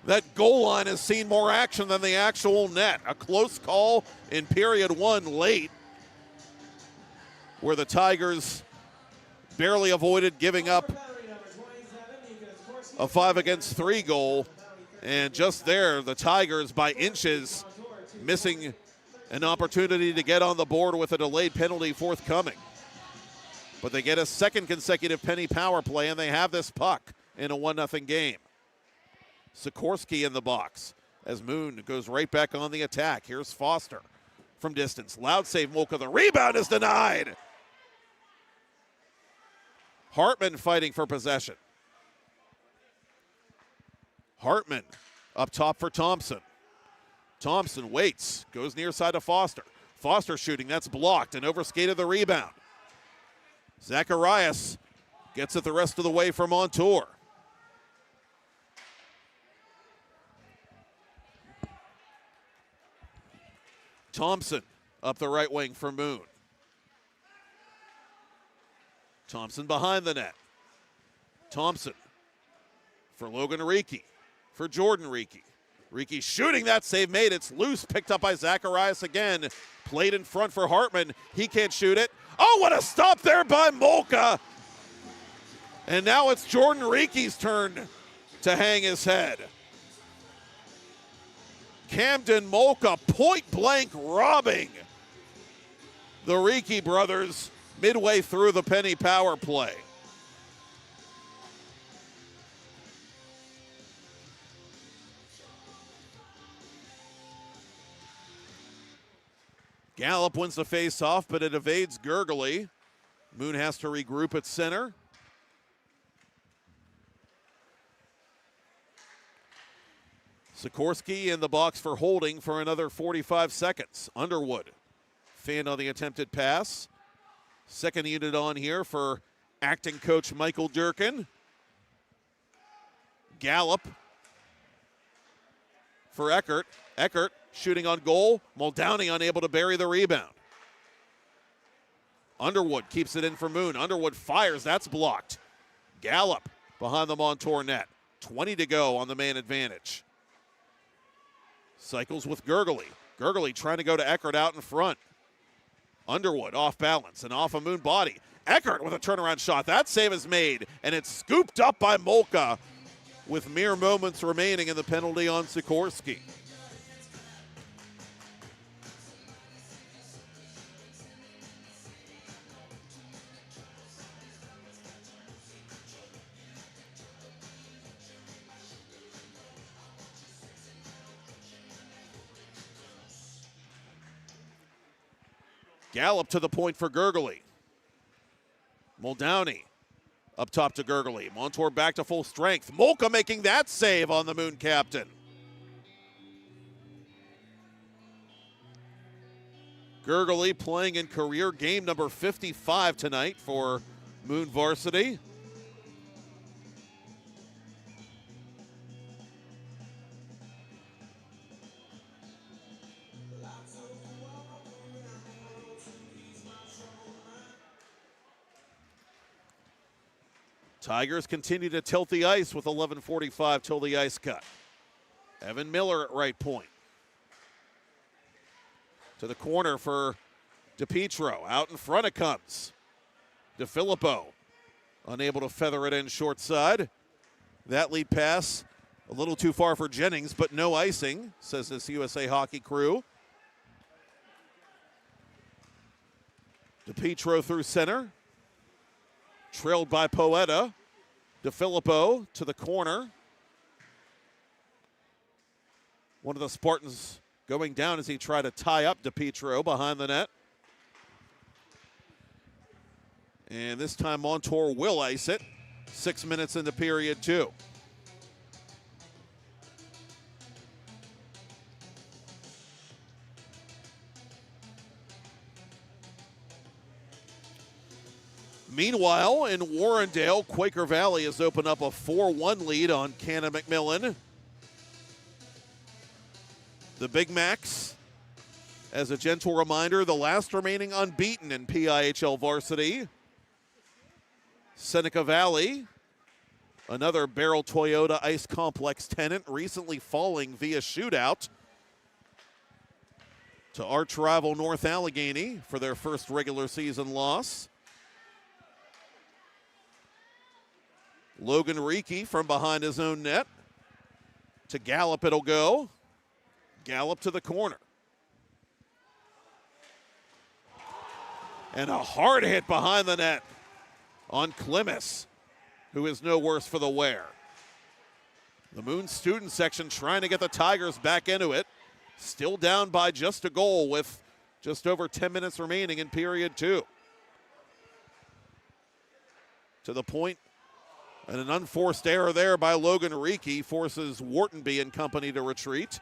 That goal line has seen more action than the actual net. A close call in period one late, where the Tigers barely avoided giving up a 5-against-3 goal. And just there, the Tigers by inches missing an opportunity to get on the board with a delayed penalty forthcoming. But they get a second consecutive penny power play, and they have this puck in a 1-0 game. Sikorsky in the box as Moon goes right back on the attack. Here's Foster from distance. Loud save, Molka. The rebound is denied. Hartman fighting for possession. Hartman up top for Thompson. Thompson waits, goes near side to Foster. Foster shooting, that's blocked, and overskated the rebound. Zacharias gets it the rest of the way for Montour. Thompson up the right wing for Moon. Thompson behind the net. Thompson for Logan Reekie, for Jordan Reekie. Reekie shooting, that save made. It's loose, picked up by Zacharias again. Played in front for Hartman. He can't shoot it. Oh, what a stop there by Molka. And now it's Jordan Reekie's turn to hang his head. Camden Molka point blank robbing the Reekie brothers midway through the penny power play. Gallup wins the face-off, but it evades Gurgley. Moon has to regroup at center. Sikorsky in the box for holding for another 45 seconds. Underwood fanned on the attempted pass. Second unit on here for acting coach Michael Durkin. Gallup for Eckert. Eckert shooting on goal. Muldowney unable to bury the rebound. Underwood keeps it in for Moon. Underwood fires. That's blocked. Gallup behind the Montour net. 20 to go on the man advantage. Cycles with Gurgley. Gurgley trying to go to Eckert out in front. Underwood off balance and off a Moon body. Eckert with a turnaround shot. That save is made, and it's scooped up by Molka with mere moments remaining in the penalty on Sikorsky. Gallup to the point for Gurgley. Muldowney up top to Gurgley. Montour back to full strength. Molka making that save on the Moon captain. Gurgley playing in career game number 55 tonight for Moon varsity. Tigers continue to tilt the ice with 11:45 till the ice cut. Evan Miller at right point. To the corner for DiPietro. Out in front it comes. DeFilippo unable to feather it in short side. That lead pass a little too far for Jennings, but no icing, says this USA Hockey crew. DiPietro through center. Trailed by Poeta. DeFilippo to the corner. One of the Spartans going down as he tried to tie up DiPietro behind the net. And this time Montour will ice it. 6 minutes into period 2. Meanwhile, in Warrendale, Quaker Valley has opened up a 4-1 lead on Cannon McMillan. The Big Macs, as a gentle reminder, the last remaining unbeaten in PIHL varsity. Seneca Valley, another Barrel Toyota Ice Complex tenant, recently falling via shootout to arch rival North Allegheny for their first regular season loss. Logan Reekie from behind his own net. To Gallup it'll go. Gallup to the corner. And a hard hit behind the net on Klimas, who is no worse for the wear. The Moon student section trying to get the Tigers back into it. Still down by just a goal with just over 10 minutes remaining in period 2. To the point, and an unforced error there by Logan Reekie forces Whartonby and company to retreat.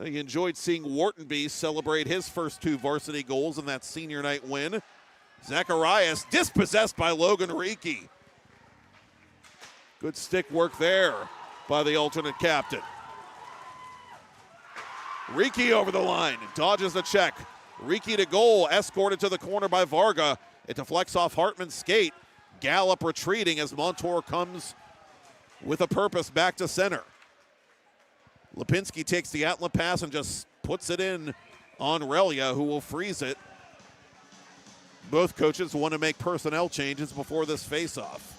He enjoyed seeing Whartonby celebrate his first 2 varsity goals in that senior night win. Zacharias dispossessed by Logan Reekie. Good stick work there by the alternate captain. Reekie over the line, dodges the check. Reekie to goal, escorted to the corner by Varga. It deflects off Hartman's skate. Gallup retreating as Montour comes with a purpose back to center. Lipinski takes the outlet pass and just puts it in on Relia, who will freeze it. Both coaches want to make personnel changes before this face-off.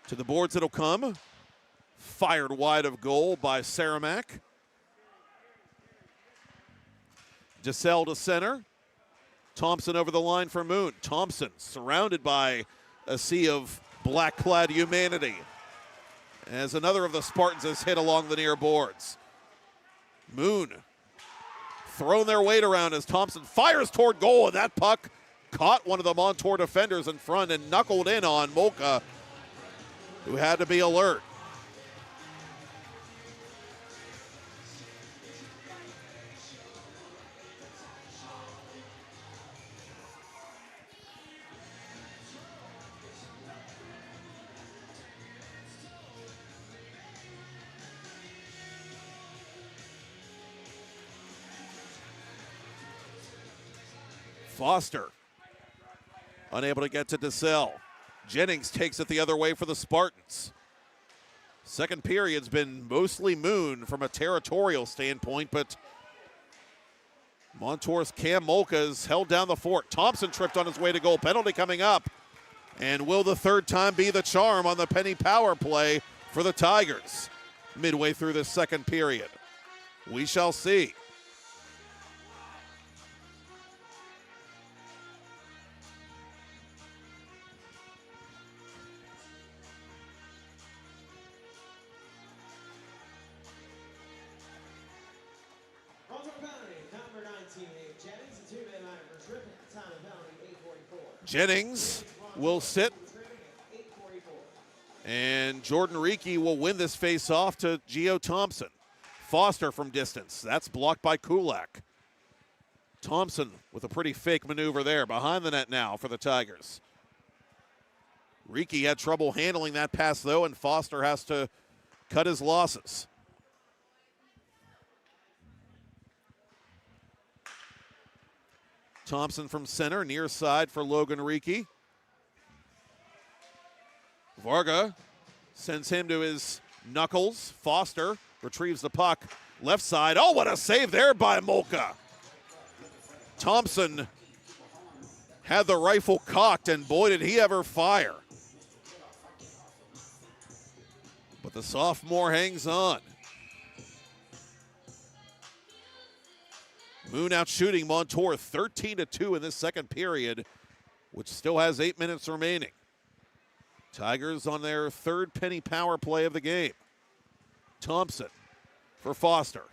To the boards it'll come. Fired wide of goal by Saramac. DeSalle to center. Thompson over the line for Moon. Thompson surrounded by a sea of black-clad humanity as another of the Spartans is hit along the near boards. Moon throwing their weight around as Thompson fires toward goal, and that puck caught one of the Montour defenders in front and knuckled in on Molka, who had to be alert. Foster unable to get to DeSalle. Jennings takes it the other way for the Spartans. Second period's been mostly Moon from a territorial standpoint, but Montour's Cam Molka has held down the fort. Thompson tripped on his way to goal. Penalty coming up. And will the third time be the charm on the penny power play for the Tigers midway through this second period? We shall see. Jennings will sit, and Jordan Reekie will win this face-off to Gio Thompson. Foster from distance. That's blocked by Kulak. Thompson with a pretty fake maneuver there. Behind the net now for the Tigers. Reekie had trouble handling that pass, though, and Foster has to cut his losses. Thompson from center, near side for Logan Reekie. Varga sends him to his knuckles. Foster retrieves the puck. Left side. Oh, what a save there by Molka. Thompson had the rifle cocked, and boy, did he ever fire. But the sophomore hangs on. Moon out shooting Montour 13-2 in this second period, which still has 8 minutes remaining. Tigers on their third penny power play of the game. Thompson for Foster.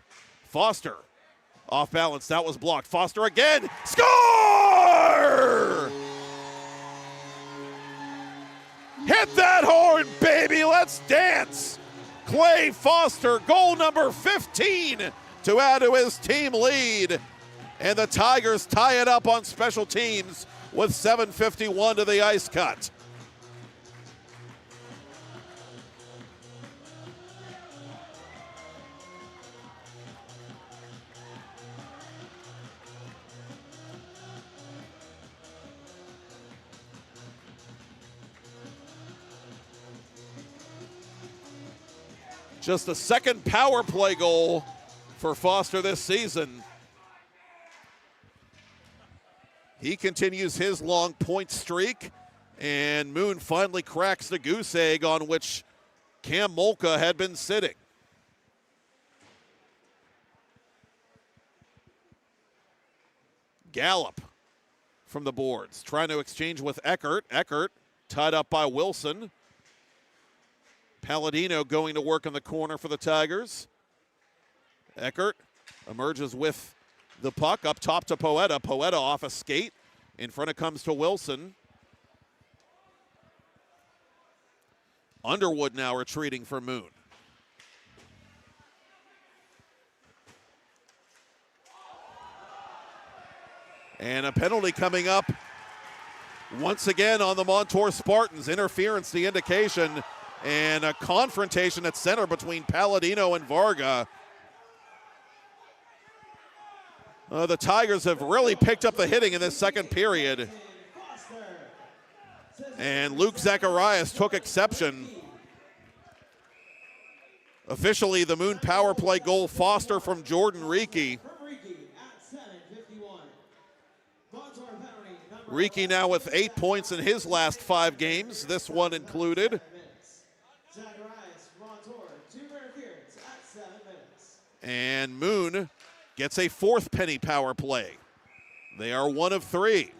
Foster off balance. That was blocked. Foster again. Score! Hit that horn, baby. Let's dance. Clay Foster, goal number 15 to add to his team lead. And the Tigers tie it up on special teams with 7:51 to the ice cut. Just the second power play goal for Foster this season. He continues his long point streak, and Moon finally cracks the goose egg on which Cam Molka had been sitting. Gallup from the boards, trying to exchange with Eckert. Eckert tied up by Wilson. Palladino going to work in the corner for the Tigers. Eckert emerges with the puck up top to Poeta. Poeta off a skate. In front it comes to Wilson. Underwood now retreating for Moon. And a penalty coming up once again on the Montour Spartans. Interference, the indication, and a confrontation at center between Palladino and Varga. The Tigers have really picked up the hitting in this second period. And Luke Zacharias took exception. Officially, the Moon power play goal, Foster from Jordan Reekie. Reekie now with 8 points in his last 5 games, this one included. And Moon gets a 4th penny power play. They are 1 of 3.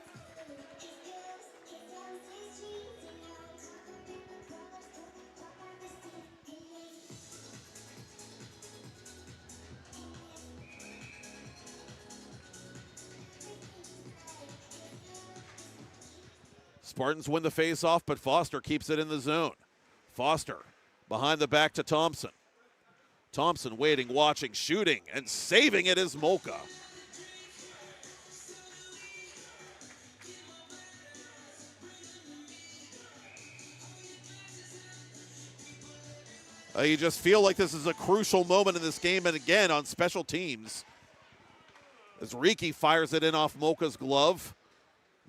Spartans win the face-off, but Foster keeps it in the zone. Foster behind the back to Thompson. Thompson waiting, watching, shooting, and saving it is Molka. You just feel like this is a crucial moment in this game, and again on special teams. As Reekie fires it in off Molka's glove.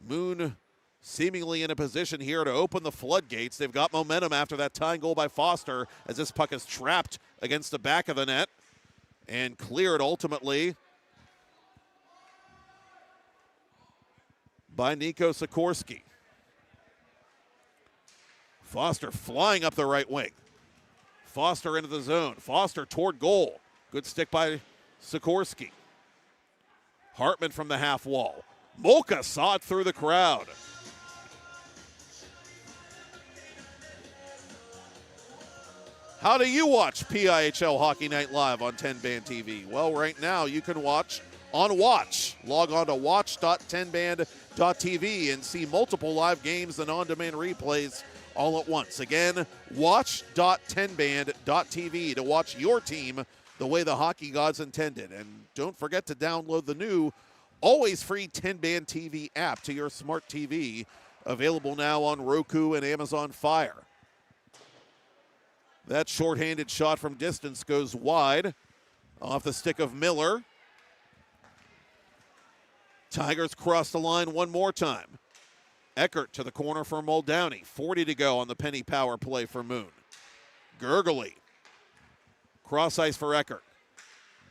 Moon seemingly in a position here to open the floodgates. They've got momentum after that tying goal by Foster as this puck is trapped against the back of the net and cleared ultimately by Nico Sikorsky. Foster flying up the right wing. Foster into the zone. Foster toward goal. Good stick by Sikorsky. Hartman from the half wall. Molka saw it through the crowd. How do you watch PIHL Hockey Night Live on TenbandTV? Well, right now you can watch on Watch. Log on to watch.tenband.tv and see multiple live games and on-demand replays all at once. Again, watch.tenband.tv to watch your team the way the hockey gods intended. And don't forget to download the new, always free TenbandTV app to your smart TV, available now on Roku and Amazon Fire. That shorthanded shot from distance goes wide off the stick of Miller. Tigers cross the line one more time. Eckert to the corner for Muldowney. 40 to go on the penny power play for Moon. Gurgley. Cross ice for Eckert.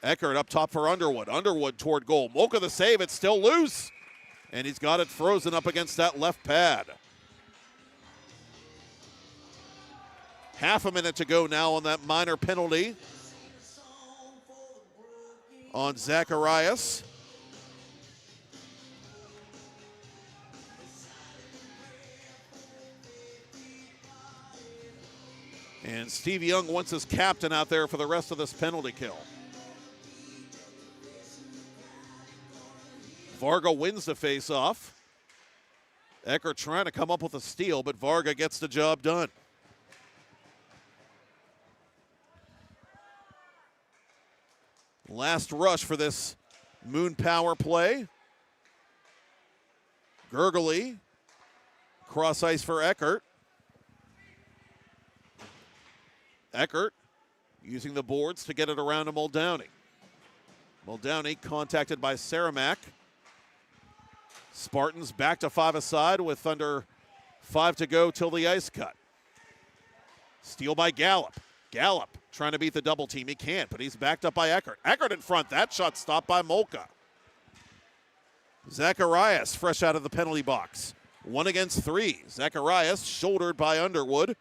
Eckert up top for Underwood. Underwood toward goal. Molka the save. It's still loose. And he's got it frozen up against that left pad. Half a minute to go now on that minor penalty on Zacharias. And Steve Young wants his captain out there for the rest of this penalty kill. Varga wins the faceoff. Eckert trying to come up with a steal, but Varga gets the job done. Last rush for this Moon power play. Gurgley, cross ice for Eckert. Eckert using the boards to get it around to Muldowney. Muldowney contacted by Saramac. Spartans back to 5 aside with under 5 to go till the ice cut. Steal by Gallup. Gallup trying to beat the double team. He can't, but he's backed up by Eckert. Eckert in front. That shot stopped by Molka. Zacharias fresh out of the penalty box. 1 against 3. Zacharias shouldered by Underwood.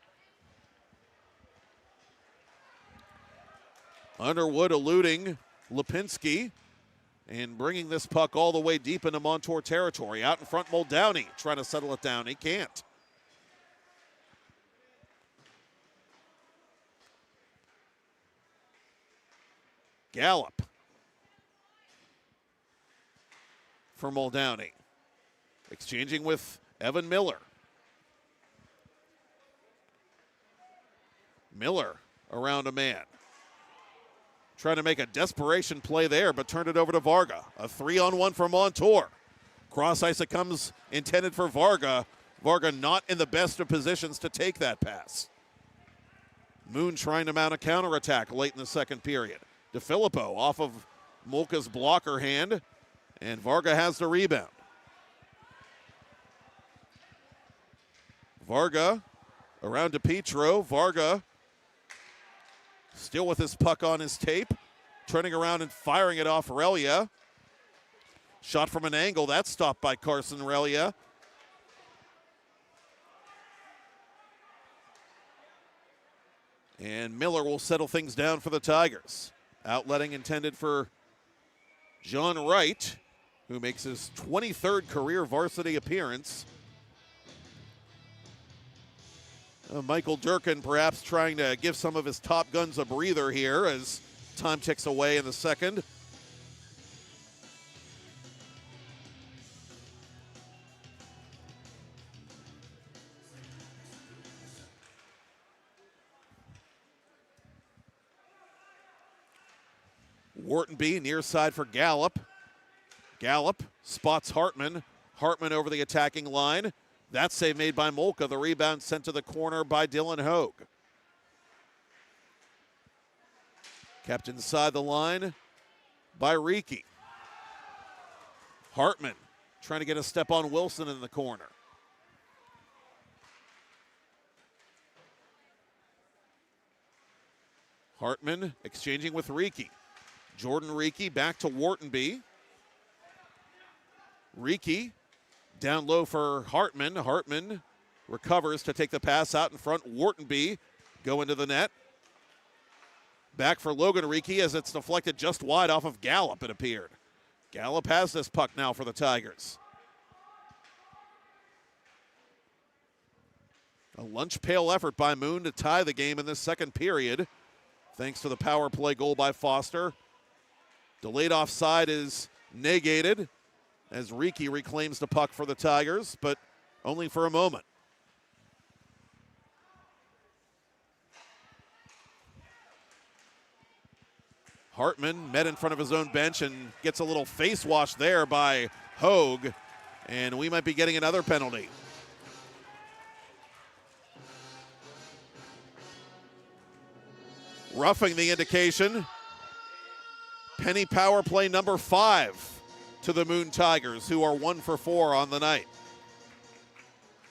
Underwood eluding Lipinski and bringing this puck all the way deep into Montour territory. Out in front, Muldowney trying to settle it down. He can't. Gallup for Muldowney. Exchanging with Evan Miller. Miller around a man. Trying to make a desperation play there, but turned it over to Varga. A 3-on-1 for Montour. Cross ice it comes intended for Varga. Varga not in the best of positions to take that pass. Moon trying to mount a counterattack late in the second period. DeFilippo off of Molka's blocker hand, and Varga has the rebound. Varga around to Petro. Varga still with his puck on his tape, turning around and firing it off Relia. Shot from an angle, that's stopped by Carson Relia. And Miller will settle things down for the Tigers. Outletting intended for John Wright, who makes his 23rd career varsity appearance. Michael Durkin perhaps trying to give some of his top guns a breather here as time ticks away in the second. Whartonby near side for Gallup. Gallup spots Hartman. Hartman over the attacking line. That save made by Molka. The rebound sent to the corner by Dylan Hogue. Kept inside the line by Riki. Hartman trying to get a step on Wilson in the corner. Hartman exchanging with Riki. Jordan Riki back to Whartonby. Riki down low for Hartman. Hartman recovers to take the pass out in front. Whartonby go into the net. Back for Logan Riki as it's deflected just wide off of Gallup, it appeared. Gallup has this puck now for the Tigers. A lunch pail effort by Moon to tie the game in this second period, thanks to the power play goal by Foster. Delayed offside is negated as Riki reclaims the puck for the Tigers, but only for a moment. Hartman met in front of his own bench and gets a little face wash there by Hogue, and we might be getting another penalty. Roughing the indication. Penny power play number 5 to the Moon Tigers, who are 1 for 4 on the night.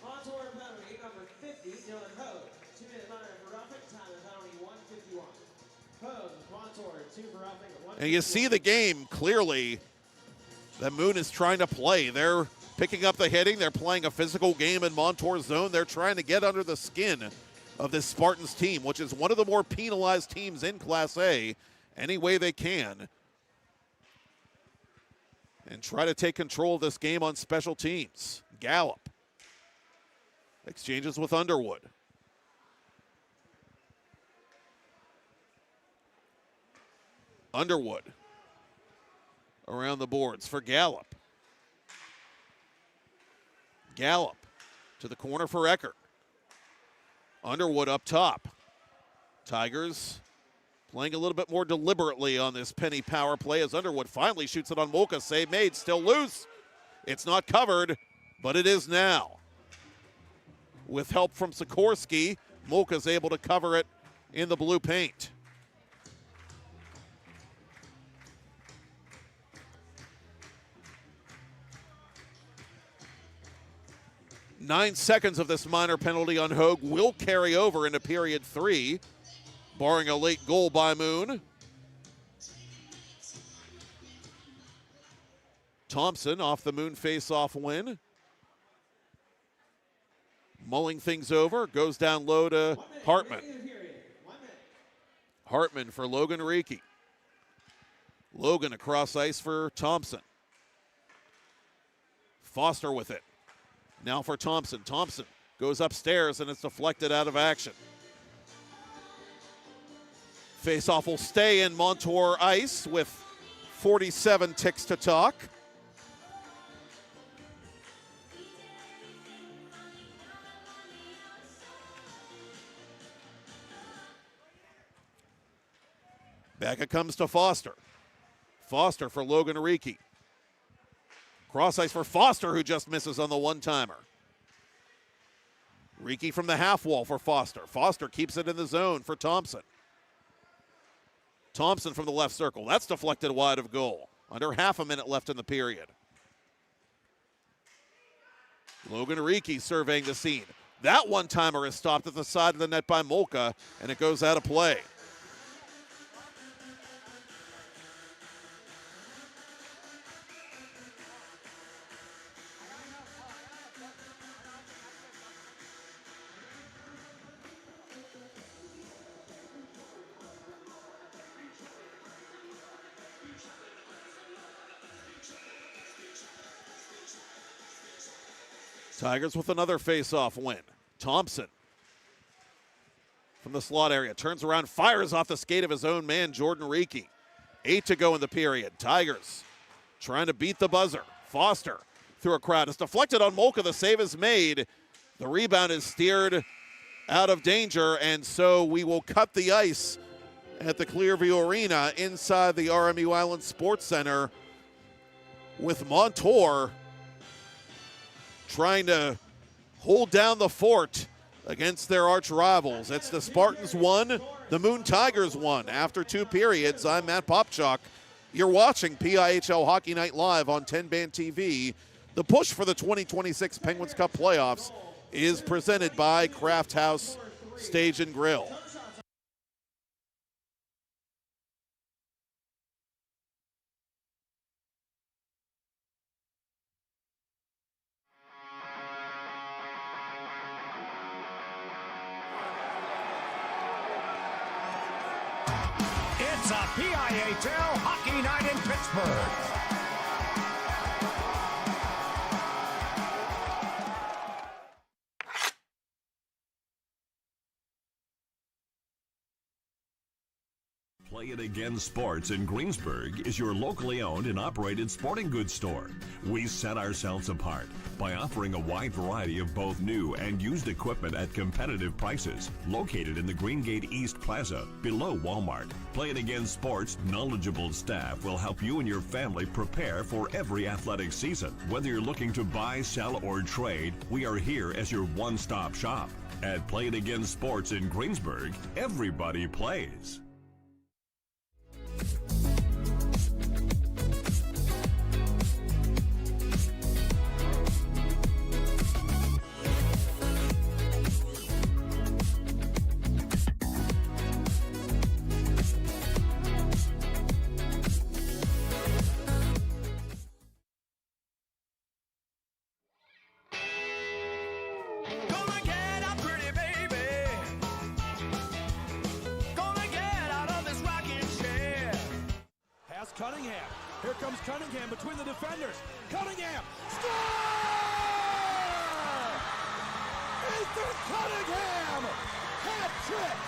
Montour penalty number 50, Dylan Hogue. 2-minute minor for roughing, time of penalty 1:51. Hogue, Montour, 2 for roughing at 1:51. And you see the game clearly that Moon is trying to play. They're picking up the hitting. They're playing a physical game in Montour's zone. They're trying to get under the skin of this Spartans team, which is one of the more penalized teams in Class A, any way they can, and try to take control of this game on special teams. Gallup exchanges with Underwood. Underwood around the boards for Gallup. Gallup to the corner for Eckert. Underwood up top. Tigers playing a little bit more deliberately on this penny power play as Underwood finally shoots it on Molka. Save made, still loose. It's not covered, but it is now. With help from Sikorsky, Molka's able to cover it in the blue paint. "9 seconds of this minor penalty on Hogue will carry over into period 3. barring a late goal by Moon. Thompson off the Moon face-off win. Mulling things over, goes down low to Hartman. Hartman for Logan Reiki. Logan across ice for Thompson. Foster with it. Now for Thompson. Thompson goes upstairs and it's deflected out of action. Face-off will stay in Montour ice with 47 ticks to talk. Back it comes to Foster. Foster for Logan Reiki. Cross ice for Foster, who just misses on the one-timer. Reiki from the half wall for Foster. Foster keeps it in the zone for Thompson. Thompson from the left circle. That's deflected wide of goal. Under half a minute left in the period. Logan Reiki surveying the scene. That one-timer is stopped at the side of the net by Molka, and it goes out of play. Tigers with another face-off win. Thompson from the slot area turns around, fires off the skate of his own man, Jordan Reiki. 8 to go in the period. Tigers trying to beat the buzzer. Foster through a crowd. It's deflected on Molka. The save is made. The rebound is steered out of danger, and so we will cut the ice at the Clearview Arena inside the RMU Island Sports Center with Montour trying to hold down the fort against their arch rivals. It's the Spartans 1, the Moon Tigers 1. After 2 periods, I'm Matt Popchock. You're watching PIHL Hockey Night Live on TenbandTV. The push for the 2026 Penguins Cup playoffs is presented by Craft House Stage and Grill. It's a PIHL Hockey Night in Pittsburgh. Play It Again Sports in Greensburg is your locally owned and operated sporting goods store. We set ourselves apart by offering a wide variety of both new and used equipment at competitive prices. Located in the Greengate East Plaza, below Walmart, Play It Again Sports' knowledgeable staff will help you and your family prepare for every athletic season. Whether you're looking to buy, sell, or trade, we are here as your one-stop shop. At Play It Again Sports in Greensburg, everybody plays. Cunningham. Here comes Cunningham between the defenders. Cunningham. Score! Ethan Cunningham! Hat trick!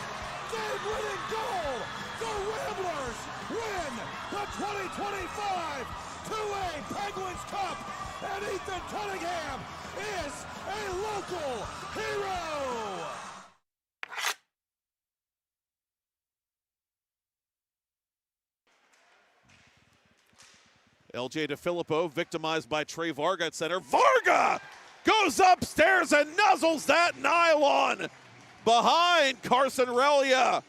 Game-winning goal! The Ramblers win the 2025 2A Penguins Cup! And Ethan Cunningham is a local hero! LJ DeFilippo victimized by Trey Varga at center. Varga goes upstairs and nuzzles that nylon behind Carson Relia.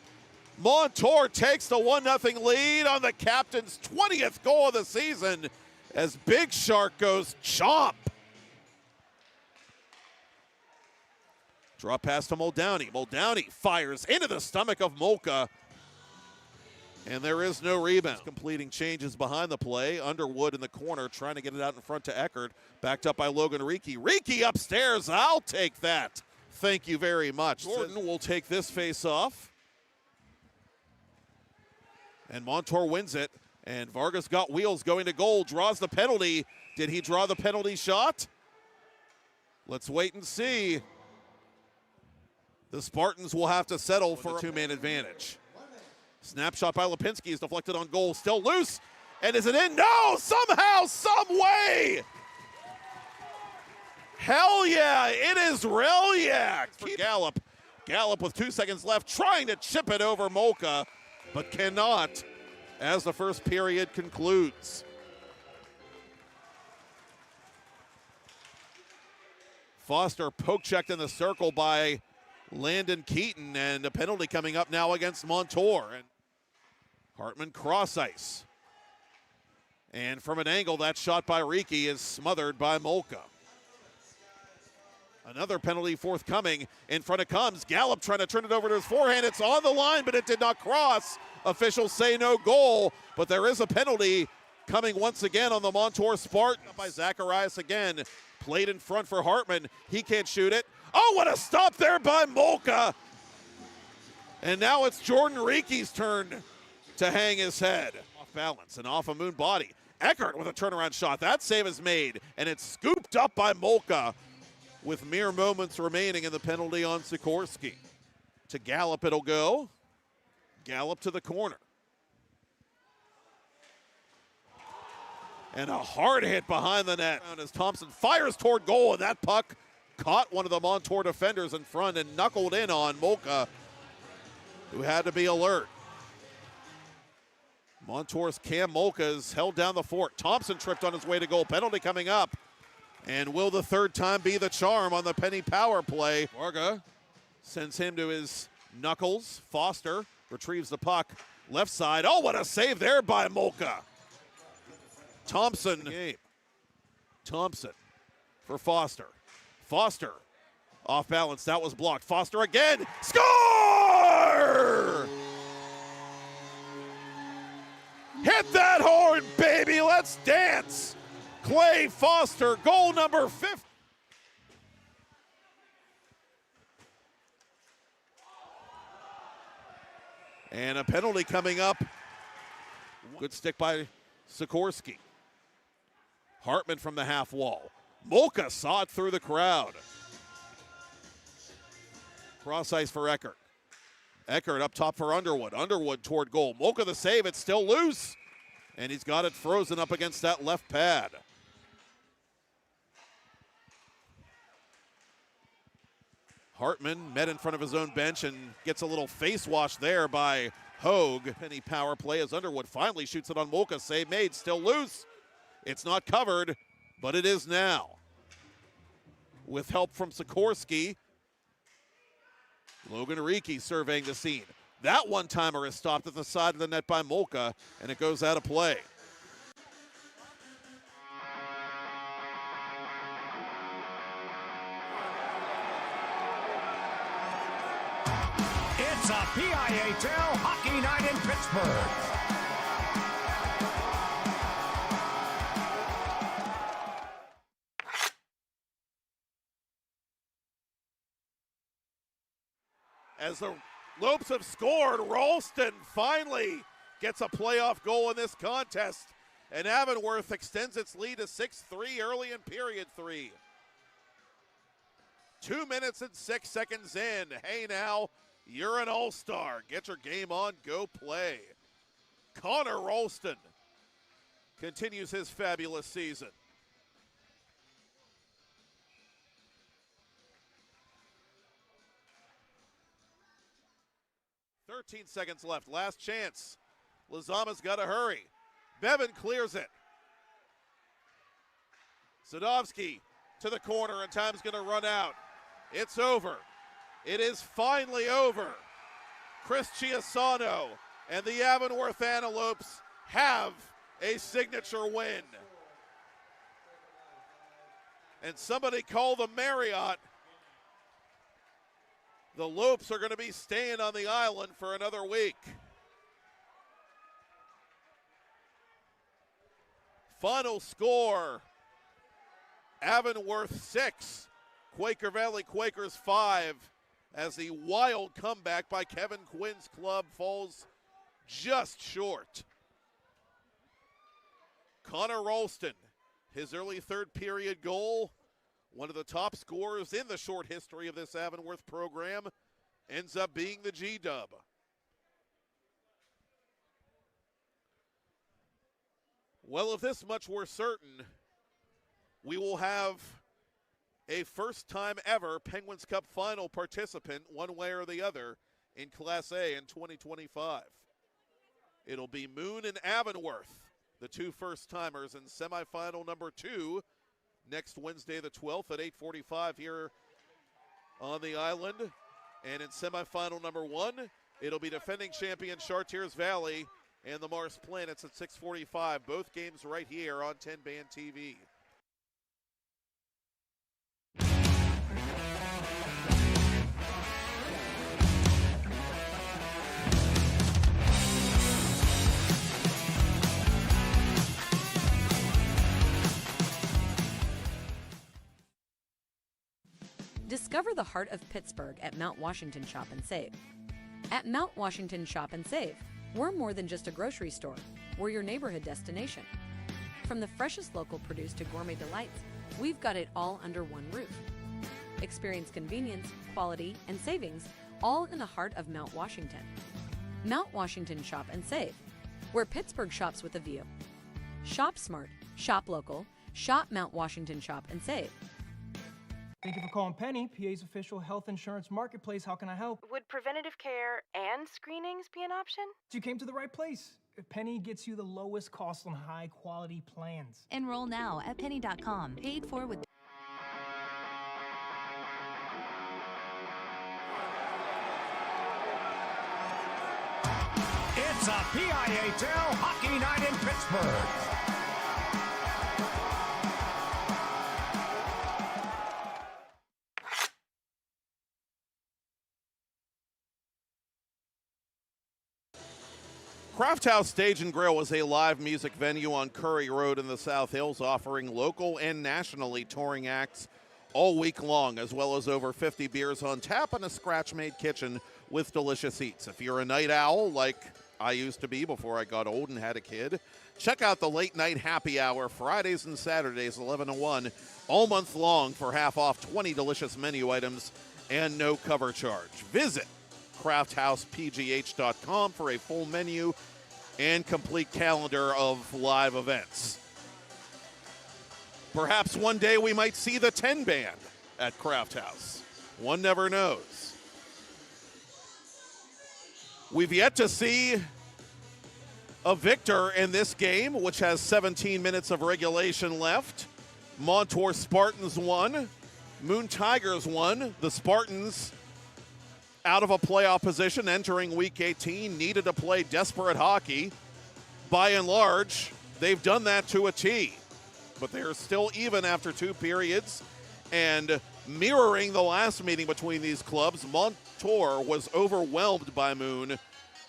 Montour takes the 1-0 lead on the captain's 20th goal of the season as Big Shark goes chomp. Draw pass to Muldowney. Muldowney fires into the stomach of Molka. And there is no rebound. Completing changes behind the play. Underwood in the corner trying to get it out in front to Eckert. Backed up by Logan Reekie. Reekie upstairs. I'll take that. Thank you very much. Jordan will take this face off. And Montour wins it. And Vargas got wheels going to goal. Draws the penalty. Did he draw the penalty shot? Let's wait and see. The Spartans will have to settle for a two-man advantage. Snapshot by Lipinski is deflected on goal. Still loose. And is it in? No! Somehow, some way! Hell yeah! It is Relyak for Gallup. Gallup with 2 seconds left, trying to chip it over Molka, but cannot as the first period concludes. Foster poke-checked in the circle by Landon Keaton, and a penalty coming up now against Montour. And Hartman cross ice. And from an angle, that shot by Reekie is smothered by Molka. Another penalty forthcoming. In front it comes. Gallup trying to turn it over to his forehand. It's on the line, but it did not cross. Officials say no goal, but there is a penalty coming once again on the Montour Spartan. By Zacharias again. Played in front for Hartman. He can't shoot it. Oh, what a stop there by Molka. And now it's Jordan Reekie's turn to hang his head. Off balance and off a moon body. Eckert with a turnaround shot. That save is made, and it's scooped up by Molka with mere moments remaining in the penalty on Sikorsky. To Gallup it'll go. Gallup to the corner. And a hard hit behind the net as Thompson fires toward goal, and that puck caught one of the Montour defenders in front and knuckled in on Molka, who had to be alert. Montour's Cam Molka has held down the fort. Thompson tripped on his way to goal. Penalty coming up. And will the third time be the charm on the penny power play? Varga sends him to his knuckles. Foster retrieves the puck. Left side. Oh, what a save there by Molka. Thompson. Thompson for Foster. Foster off balance. That was blocked. Foster again. Score! Hit that horn, baby. Let's dance. Clay Foster, goal number 50. And a penalty coming up. Good stick by Sikorsky. Hartman from the half wall. Molka saw it through the crowd. Cross ice for Eckert. Eckert up top for Underwood. Underwood toward goal. Molka the save. It's still loose. And he's got it frozen up against that left pad. Hartman met in front of his own bench and gets a little face wash there by Hogue. Penny power play as Underwood finally shoots it on Molka. Save made. Still loose. It's not covered, but it is now. With help from Sikorsky. Logan Reekie surveying the scene. That one-timer is stopped at the side of the net by Molka, and it goes out of play. It's a PIHL Hockey Night in Pittsburgh. As the Lopes have scored, Ralston finally gets a playoff goal in this contest. And Avonworth extends its lead to 6-3 early in period 3. 2 minutes and 6 seconds in. Hey now, you're an all-star. Get your game on, go play. Connor Ralston continues his fabulous season. "13 seconds left, last chance. Lazama's got to hurry. Bevan clears it. Sadovsky to the corner, and time's going to run out. It's over. It is finally over. Chris Chiasano and the Avonworth Antelopes have a signature win. And somebody call the Marriott The Loops are going to be staying on the island for another week. Final score, Avonworth 6, Quaker Valley Quakers 5, as the wild comeback by Kevin Quinn's club falls just short. Connor Ralston, his early third period goal, one of the top scorers in the short history of this Avonworth program, ends up being the G-dub. Well, if this much were certain, we will have a first-time ever Penguins Cup final participant, one way or the other, in Class A in 2025. It'll be Moon and Avonworth, the two first-timers in semifinal number 2, next Wednesday the 12th at 8:45 here on the island. And in semifinal number 1, it'll be defending champion Chartiers Valley and the Mars Planets at 6:45. Both games right here on TenbandTV. Discover the heart of Pittsburgh at Mount Washington Shop and Save. At Mount Washington Shop and Save, we're more than just a grocery store. We're your neighborhood destination. From the freshest local produce to gourmet delights, we've got it all under one roof. Experience convenience, quality, and savings, all in the heart of Mount Washington. Mount Washington Shop and Save, where Pittsburgh shops with a view. Shop smart, shop local, shop Mount Washington Shop and Save. Thank you for calling Penny, PA's official health insurance marketplace. How can I help? Would preventative care and screenings be an option? You came to the right place. Penny gets you the lowest cost on high-quality plans. Enroll now at penny.com. Paid for with... It's a PIHL Hockey Night in Pittsburgh. Craft House Stage and Grill is a live music venue on Curry Road in the South Hills, offering local and nationally touring acts all week long, as well as over 50 beers on tap and a scratch-made kitchen with delicious eats. If you're a night owl like I used to be before I got old and had a kid, check out the late night happy hour Fridays and Saturdays 11 to 1 all month long for half off 20 delicious menu items and no cover charge. Visit crafthousepgh.com for a full menu and complete calendar of live events. Perhaps one day we might see the 10 band at Craft House. One never knows. We've yet to see a victor in this game, which has 17 minutes of regulation left. Montour Spartans won. Moon Tigers won. The Spartans, out of a playoff position entering Week 18, needed to play desperate hockey. By and large, they've done that to a T. But they're still even after 2 periods. And mirroring the last meeting between these clubs, Montour was overwhelmed by Moon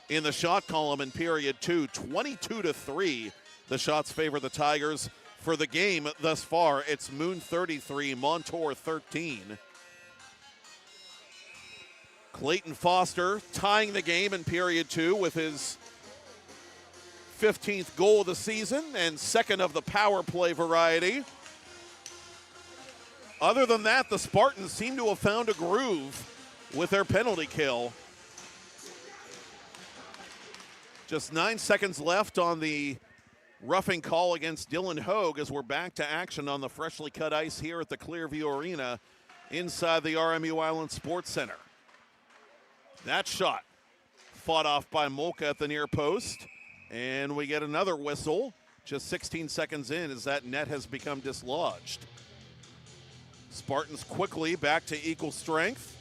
in the shot column in period 2. 22-3, the shots favor the Tigers. For the game thus far, it's Moon 33, Montour 13. Clayton Foster tying the game in period 2 with his 15th goal of the season and second of the power play variety. Other than that, the Spartans seem to have found a groove with their penalty kill. Just 9 seconds left on the roughing call against Dylan Hogue as we're back to action on the freshly cut ice here at the Clearview Arena inside the RMU Island Sports Center. That shot fought off by Molka at the near post, and we get another whistle just 16 seconds in as that net has become dislodged. Spartans quickly back to equal strength.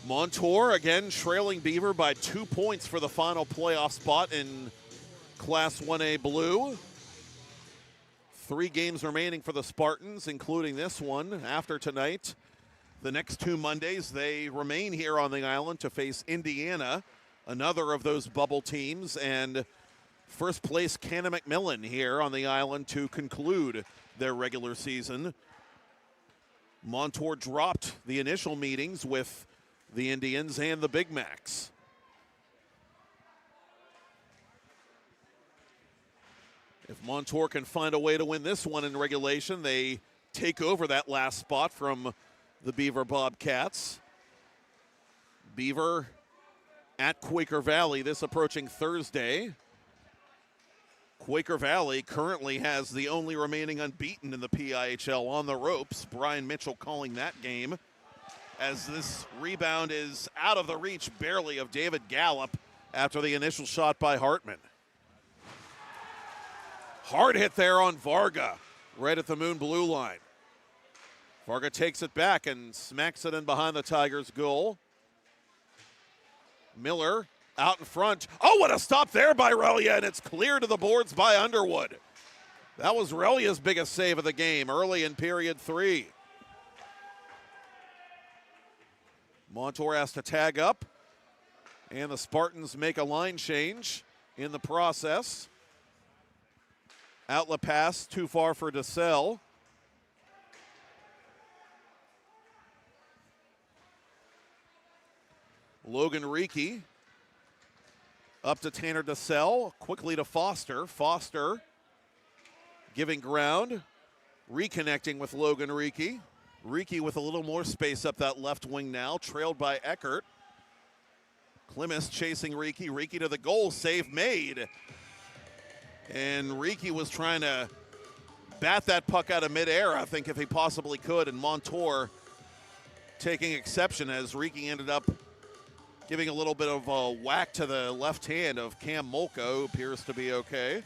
Montour again trailing Beaver by 2 points for the final playoff spot in Class 1A Blue. 3 games remaining for the Spartans, including this one after tonight. The next 2 Mondays, they remain here on the island to face Indiana, another of those bubble teams, and first place Canna McMillan here on the island to conclude their regular season. Montour dropped the initial meetings with the Indians and the Big Macs. If Montour can find a way to win this one in regulation, they take over that last spot from the Beaver Bobcats. Beaver at Quaker Valley this approaching Thursday. Quaker Valley currently has the only remaining unbeaten in the PIHL on the ropes. Brian Mitchell calling that game as this rebound is out of the reach barely of David Gallup after the initial shot by Hartman. Hard hit there on Varga right at the Moon Blue line. Varga takes it back and smacks it in behind the Tigers' goal. Miller out in front. Oh, what a stop there by Relia, and it's cleared to the boards by Underwood. That was Relia's biggest save of the game early in period 3. Montour has to tag up, and the Spartans make a line change in the process. Outlet pass too far for DeSalle. Logan Reekie up to Tanner DeSalle, quickly to Foster. Foster giving ground, reconnecting with Logan Reekie. Reekie with a little more space up that left wing now, trailed by Eckert. Klimas chasing Reekie. Reekie to the goal, save made. And Reekie was trying to bat that puck out of midair, I think, if he possibly could, and Montour taking exception as Reekie ended up giving a little bit of a whack to the left hand of Cam Molko, who appears to be okay.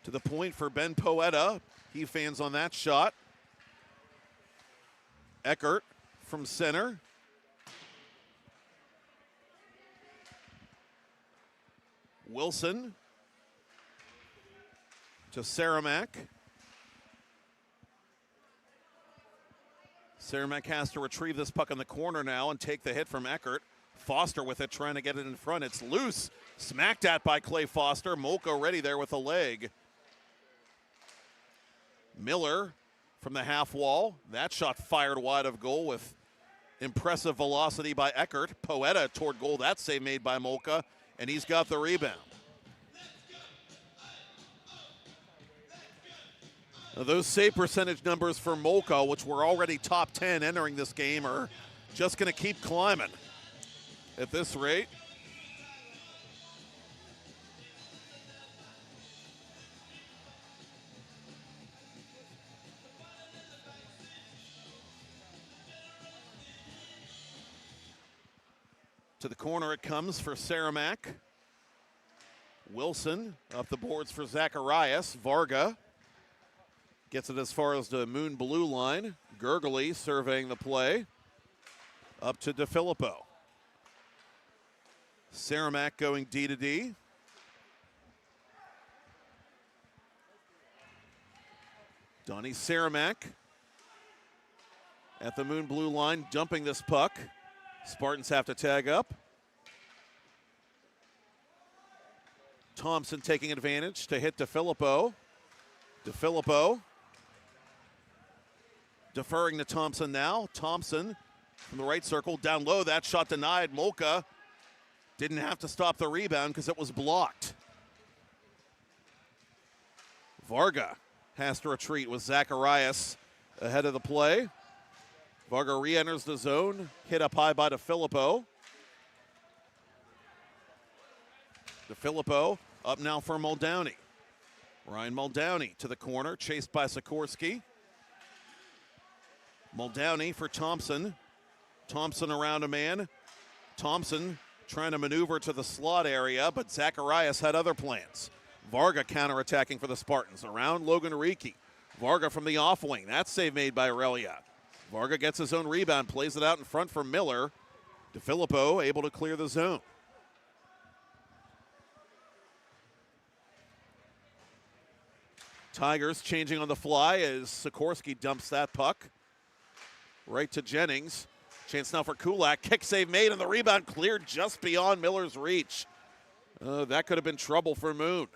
To the point for Ben Poeta. He fans on that shot. Eckert from center. Wilson to Saramac. Saramac has to retrieve this puck in the corner now and take the hit from Eckert. Foster with it, trying to get it in front. It's loose. Smacked at by Clay Foster. Molko ready there with a leg. Miller from the half wall. That shot fired wide of goal with impressive velocity by Eckert. Poeta toward goal. That save made by Molka, and he's got the rebound. Now those save percentage numbers for Molko, which were already top 10 entering this game, are just going to keep climbing at this rate. To the corner it comes for Saramac. Wilson up the boards for Zacharias. Varga gets it as far as the Moon Blue line. Gurgley surveying the play. Up to DeFilippo. Saramac going D to D. Donnie Saramac at the Moon Blue line, dumping this puck. Spartans have to tag up. Thompson taking advantage to hit DeFilippo. DeFilippo deferring to Thompson now. Thompson from the right circle, down low. That shot denied. Molka didn't have to stop the rebound because it was blocked. Varga has to retreat with Zacharias ahead of the play. Varga re-enters the zone, hit up high by DeFilippo. DeFilippo up now for Muldowney. Ryan Muldowney to the corner, chased by Sikorsky. Muldowney for Thompson. Thompson around a man. Thompson trying to maneuver to the slot area, but Zacharias had other plans. Varga counterattacking for the Spartans. Around Logan Reekie. Varga from the off wing. That save made by Aurelia. Varga gets his own rebound, plays it out in front for Miller. DeFilippo able to clear the zone. Tigers changing on the fly as Sikorsky dumps that puck. Right to Jennings. Chance now for Kulak. Kick save made and the rebound cleared just beyond Miller's reach. That could have been trouble for Moon.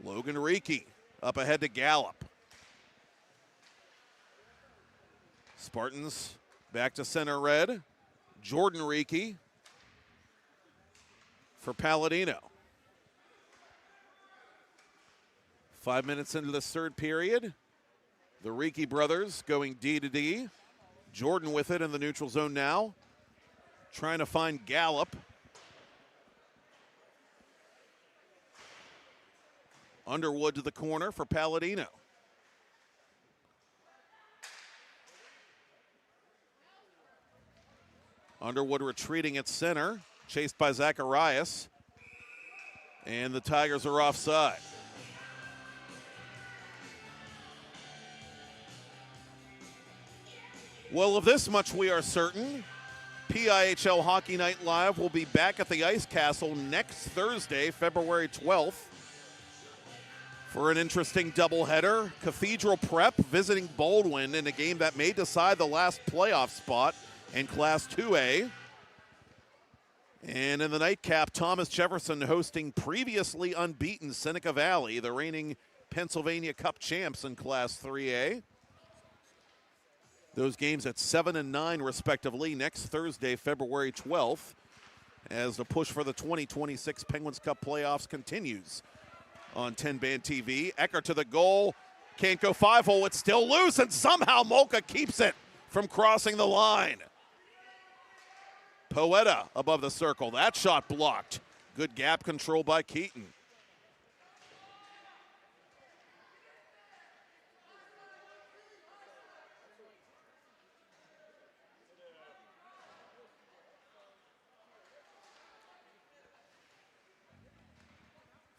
Logan Reekie up ahead to Gallup. Spartans back to center red. Jordan Reekie for Palladino. 5 minutes into this third period. The Reekie brothers going D to D. Jordan with it in the neutral zone now. Trying to find Gallup. Underwood to the corner for Palladino. Underwood retreating at center, chased by Zacharias. And the Tigers are offside. Well, of this much we are certain. PIHL Hockey Night Live will be back at the Ice Castle next Thursday, February 12th, for an interesting doubleheader. Cathedral Prep visiting Baldwin in a game that may decide the last playoff spot in Class 2A. And in the nightcap, Thomas Jefferson hosting previously unbeaten Seneca Valley, the reigning Pennsylvania Cup champs in Class 3A. Those games at 7 and 9 respectively next Thursday, February 12th, as the push for the 2026 Penguins Cup playoffs continues on TenbandTV. Eckert to the goal, can't go 5-hole, it's still loose, and somehow Mocha keeps it from crossing the line. Poeta above the circle, that shot blocked. Good gap control by Keaton.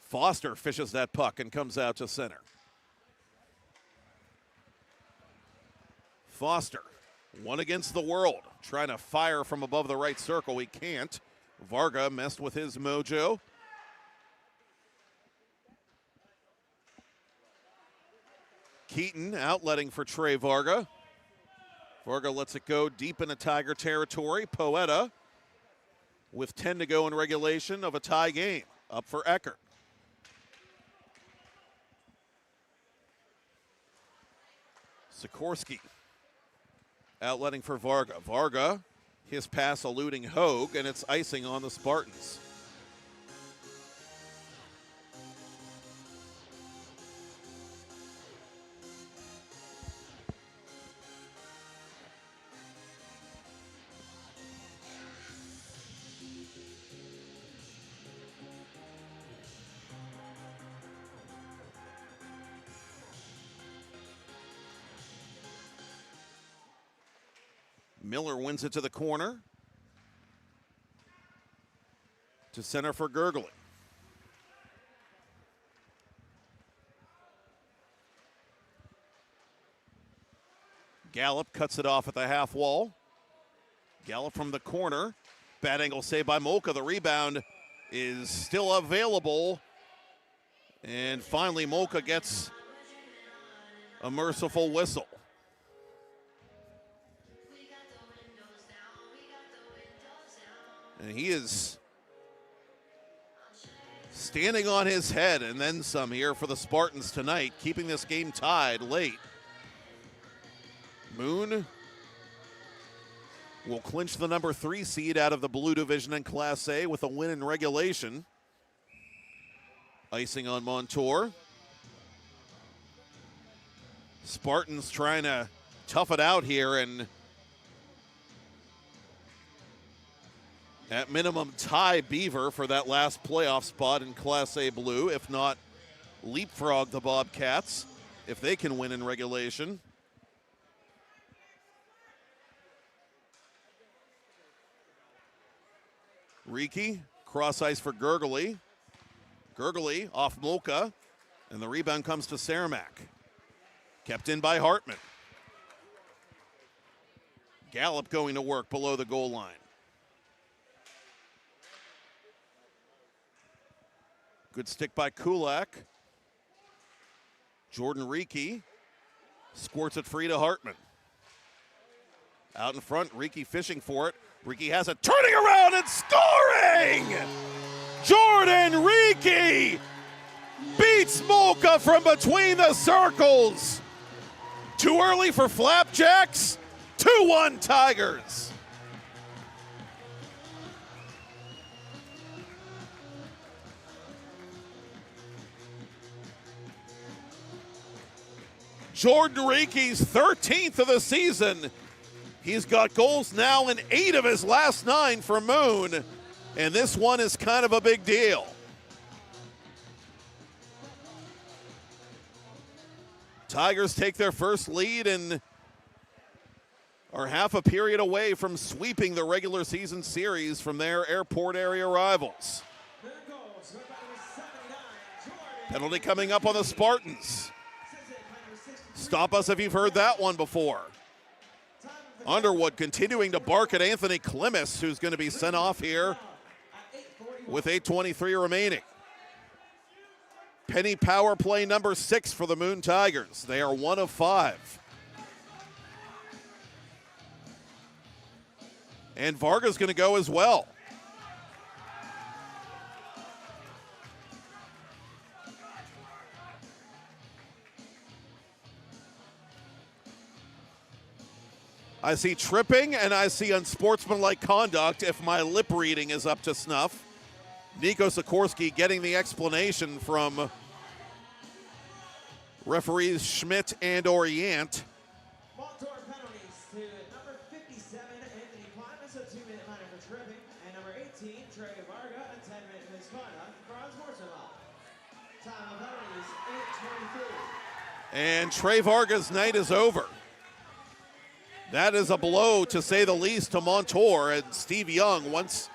Foster fishes that puck and comes out to center. Foster, one against the world, trying to fire from above the right circle. He can't. Varga messed with his mojo. Keaton outletting for Trey Varga. Varga lets it go deep into Tiger territory. Poeta with 10 to go in regulation of a tie game. Up for Eckert. Sikorsky outletting for Varga. Varga, his pass eluding Hogue, and it's icing on the Spartans. Miller wins it to the corner. To center for Gurgley. Gallup cuts it off at the half wall. Gallup from the corner. Bad angle save by Mocha. The rebound is still available. And finally Mocha gets a merciful whistle. And he is standing on his head and then some here for the Spartans tonight, keeping this game tied late. Moon will clinch the number 3 seed out of the Blue Division in Class A with a win in regulation. Icing on Montour. Spartans trying to tough it out here and at minimum tie Beaver for that last playoff spot in Class A Blue, if not leapfrog the Bobcats if they can win in regulation. Reekie, cross ice for Gurgley. Gurgley off Mocha, And the rebound comes to Cermak. Kept in by Hartman. Gallup going to work below the goal line. Good stick by Kulak. Jordan Reekie squirts it free to Hartman. Out in front, Reekie fishing for it. Reekie has it, turning around and scoring! Jordan Reekie beats Molka from between the circles. Too early for flapjacks. 2-1 Tigers. Jordan Reekie's 13th of the season. He's got goals now in 8 of his last 9 for Moon, and this one is kind of a big deal. Tigers take their first lead and are half a period away from sweeping the regular season series from their airport area rivals. Penalty coming up on the Spartans. Stop us if you've heard that one before. Underwood continuing to bark at Anthony Klimas, who's going to be sent off here with 8:23 remaining. Penny power play number 6 for the Moon Tigers. They are 1 of 5. And Varga's going to go as well. I see tripping and I see unsportsmanlike conduct if my lip reading is up to snuff. Nico Sikorsky getting the explanation from referees Schmidt and Orient. Montour penalties to number 57, Anthony Klimas, a 2-minute minor for tripping, and number 18, Trey Varga, a 10-minute misconduct for unsportsmanlike. Time of penalties, 8:23. And Trey Varga's night is over. That is a blow, to say the least, to Montour, and Steve Young wants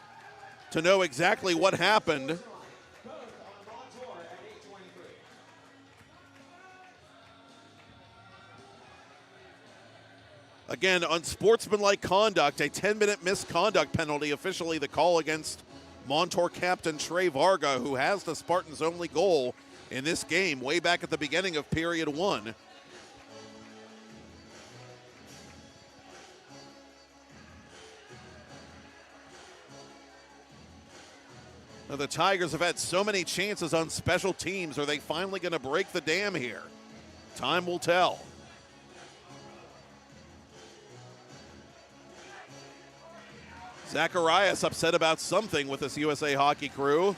to know exactly what happened. Both on Montour at 8:23. Again, unsportsmanlike conduct, a 10-minute misconduct penalty, officially the call against Montour captain Trey Varga, who has the Spartans' only goal in this game way back at the beginning of period 1. Now, the Tigers have had so many chances on special teams. Are they finally going to break the dam here? Time will tell. Zacharias upset about something with this USA Hockey crew.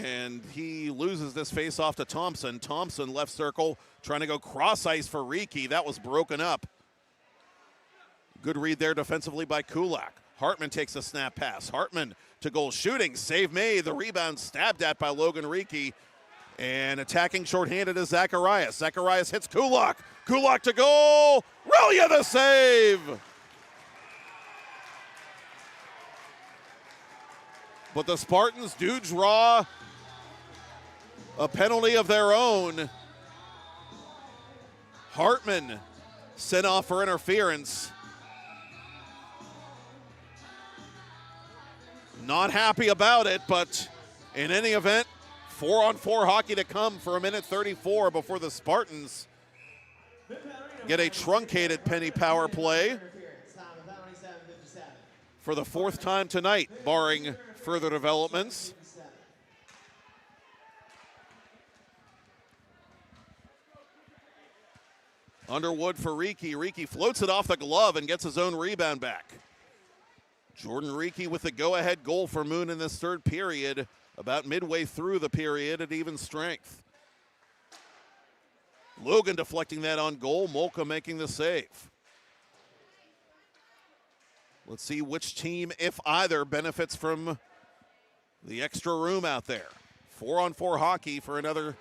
And he loses this face-off to Thompson. Thompson, left circle, trying to go cross-ice for Reekie. That was broken up. Good read there defensively by Kulak. Hartman takes a snap pass. Hartman to goal shooting. Save made. The rebound stabbed at by Logan Reekie. And attacking shorthanded is Zacharias. Zacharias hits Kulak. Kulak to goal. Relia the save. But the Spartans do draw a penalty of their own. Hartman sent off for interference. Not happy about it, but in any event, 4-on-4 hockey to come for 1:34 before the Spartans get a truncated penny power play for the 4th time tonight, barring further developments. Underwood for Reekie. Reekie floats it off the glove and gets his own rebound back. Jordan Reekie with the go-ahead goal for Moon in this 3rd period, about midway through the period at even strength. Logan deflecting that on goal, Molka making the save. Let's see which team, if either, benefits from the extra room out there. 4-on-4 hockey for another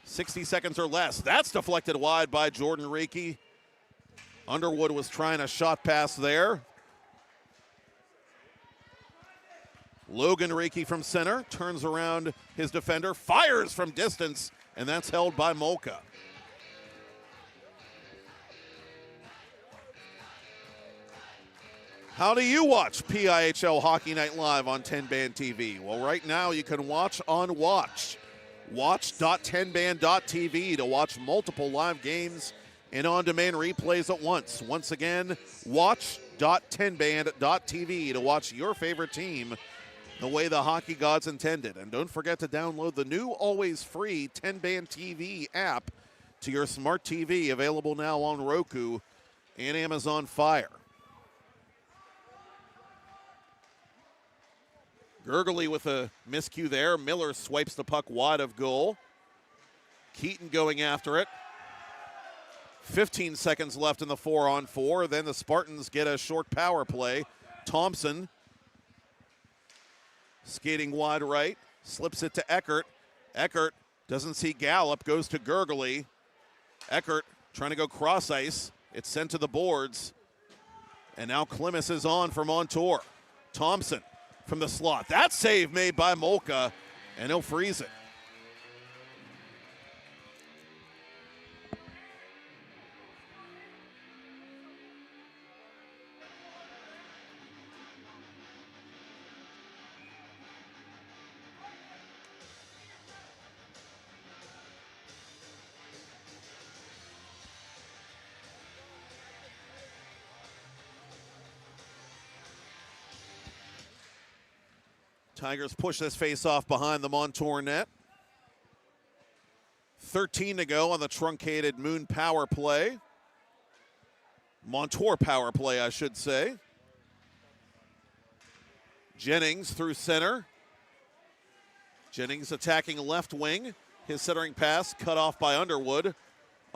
60 seconds or less. That's deflected wide by Jordan Reekie. Underwood was trying a shot pass there. Logan Reiki from center, turns around his defender, fires from distance, and that's held by Molka. How do you watch PIHL Hockey Night Live on TenbandTV? Well, right now you can watch on Watch. Watch.tenband.tv to watch multiple live games and on-demand replays at once. Once again, watch.tenband.tv to watch your favorite team the way the hockey gods intended. And don't forget to download the new, always free TenbandTV app to your smart TV, available now on Roku and Amazon Fire. Gurgley with a miscue there. Miller swipes the puck wide of goal. Keaton going after it. 15 seconds left in the 4-on-4. Then the Spartans get a short power play. Thompson skating wide right. Slips it to Eckert. Eckert doesn't see Gallup. Goes to Gurgley. Eckert trying to go cross ice. It's sent to the boards. And now Klimas is on for Montour. Thompson from the slot. That save made by Molka, and he'll freeze it. Tigers push this face-off behind the Montour net. 13 to go on the truncated Moon power play. Montour power play, I should say. Jennings through center. Jennings attacking left wing. His centering pass cut off by Underwood.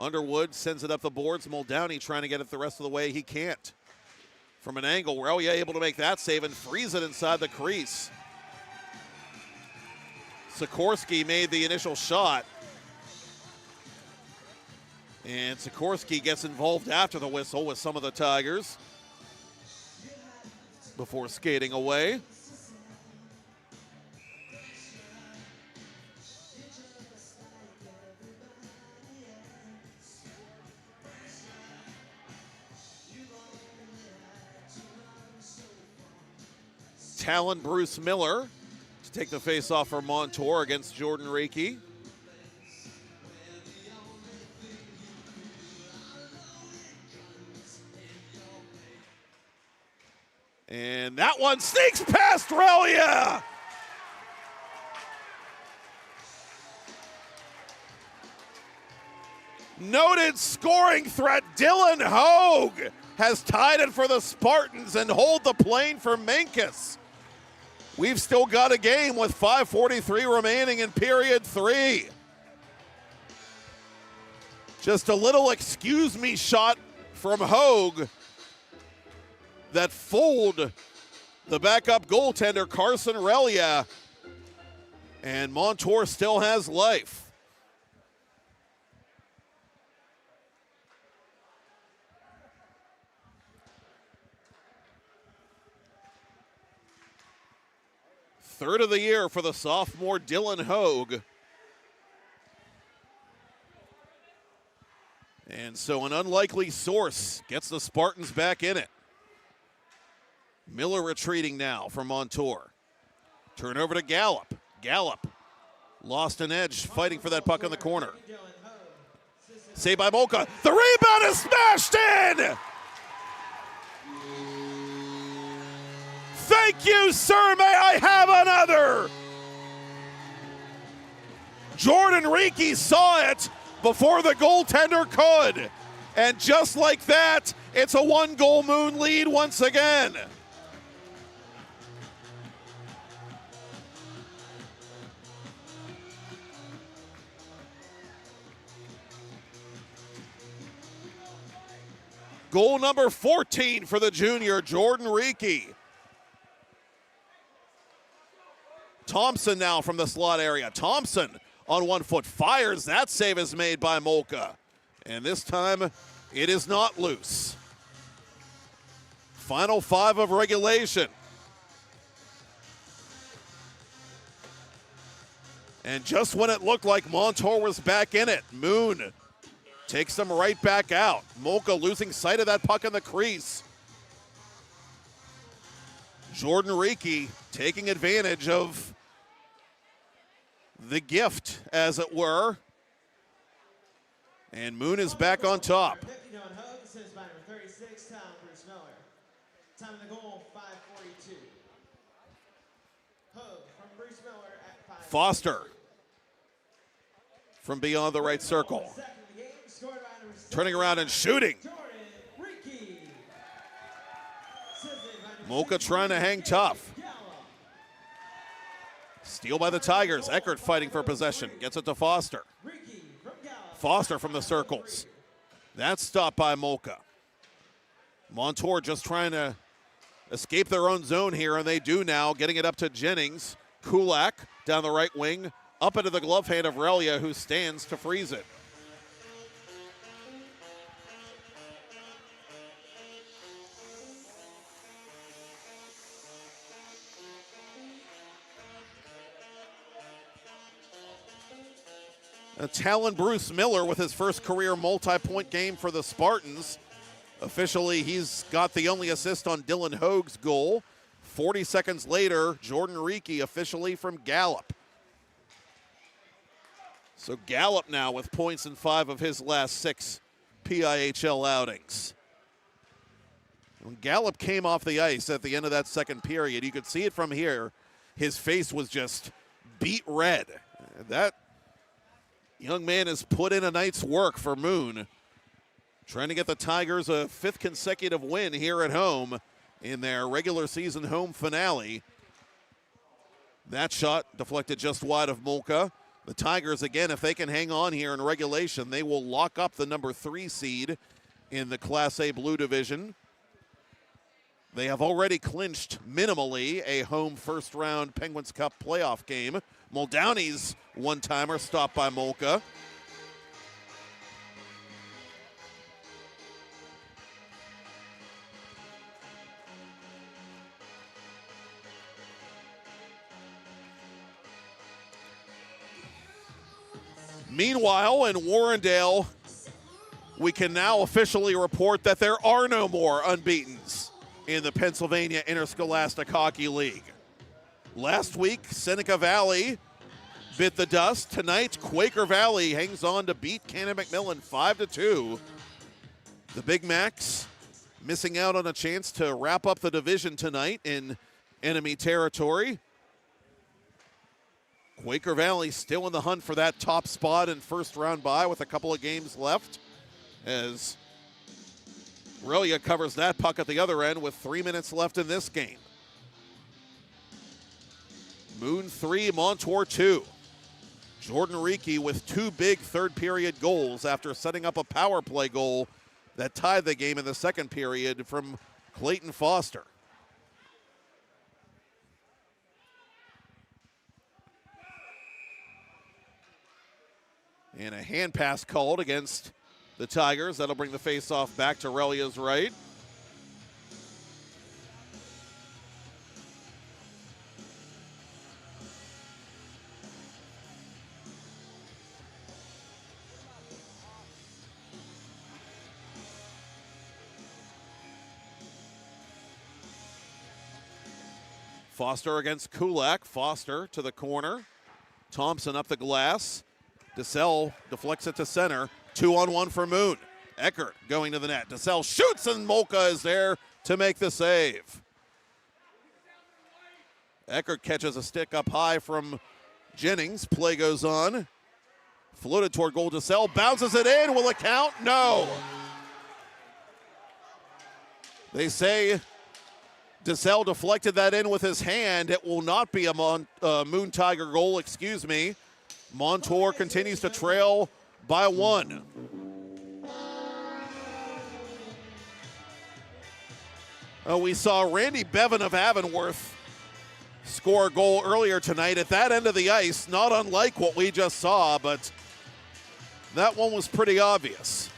Underwood sends it up the boards. Muldowney trying to get it the rest of the way. He can't. From an angle, Relia able to make that save and freeze it inside the crease. Sikorsky made the initial shot. And Sikorsky gets involved after the whistle with some of the Tigers before skating away. Talon Bruce Miller to take the face-off for Montour against Jordan Reiki. And that one sneaks past Relia. Noted scoring threat Dylan Hogue has tied it for the Spartans and hold the plane for Menkes. We've still got a game with 5:43 remaining in period 3. Just a little excuse me shot from Hogue that fooled the backup goaltender Carson Relia, and Montour still has life. Third of the year for the sophomore Dylan Hogue. And so an unlikely source gets the Spartans back in it. Miller retreating now from Montour. Turn over to Gallup. Gallup lost an edge fighting for that puck in the corner. Saved by Molka. The rebound is smashed in! Thank you, sir. May I have another? Jordan Reiki saw it before the goaltender could. And just like that, it's a one-goal Moon lead once again. Goal number 14 for the junior, Jordan Reiki. Thompson now from the slot area. Thompson on 1 foot fires. That save is made by Molka. And this time it is not loose. Final 5 of regulation. And just when it looked like Montour was back in it, Moon takes them right back out. Molka losing sight of that puck in the crease. Jordan Ricci taking advantage of the gift, as it were. And Moon is back on top. Time of the goal, 5:42. Hug from Bruce Miller at 5. Foster from beyond the right circle. Turning around and shooting. Molka trying to hang tough. Steal by the Tigers. Eckert fighting for possession. Gets it to Foster. Foster from the circles. That's stopped by Molka. Montour just trying to escape their own zone here, and they do now, getting it up to Jennings. Kulak down the right wing, up into the glove hand of Relia, who stands to freeze it. Talon Bruce Miller with his first career multi-point game for the Spartans. Officially, he's got the only assist on Dylan Hoag's goal. 40 seconds later, Jordan Ricci officially from Gallup. So Gallup now with points in 5 of his last 6 PIHL outings. When Gallup came off the ice at the end of that second period, you could see it from here. His face was just beet red. That young man has put in a night's work for Moon, trying to get the Tigers a 5th consecutive win here at home in their regular season home finale. That shot deflected just wide of Molka. The Tigers, again, if they can hang on here in regulation, they will lock up the number 3 seed in the Class A Blue Division. They have already clinched minimally a home first-round Penguins Cup playoff game. Muldowney's one-timer stopped by Molka. Meanwhile, in Warrendale, we can now officially report that there are no more unbeatens in the Pennsylvania Interscholastic Hockey League. Last week, Seneca Valley bit the dust. Tonight, Quaker Valley hangs on to beat Cannon-McMillan 5-2. The Big Macs missing out on a chance to wrap up the division tonight in enemy territory. Quaker Valley still in the hunt for that top spot and first round bye with a couple of games left, as Relia covers that puck at the other end with 3 minutes left in this game. Moon 3, Montour 2. Jordan Ricci with 2 big third period goals after setting up a power play goal that tied the game in the second period from Clayton Foster. And a hand pass called against the Tigers. That'll bring the faceoff back to Relia's right. Foster against Kulak. Foster to the corner. Thompson up the glass. DeSalle deflects it to center. 2-on-1 for Moon. Eckert going to the net. DeSalle shoots, and Molka is there to make the save. Eckert catches a stick up high from Jennings. Play goes on. Floated toward goal. DeSalle bounces it in. Will it count? No. They say DeSalle deflected that in with his hand. It will not be a Moon Tiger goal, excuse me. Montour continues to trail by 1. We saw Randy Bevan of Avonworth score a goal earlier tonight at that end of the ice, not unlike what we just saw, but that one was pretty obvious.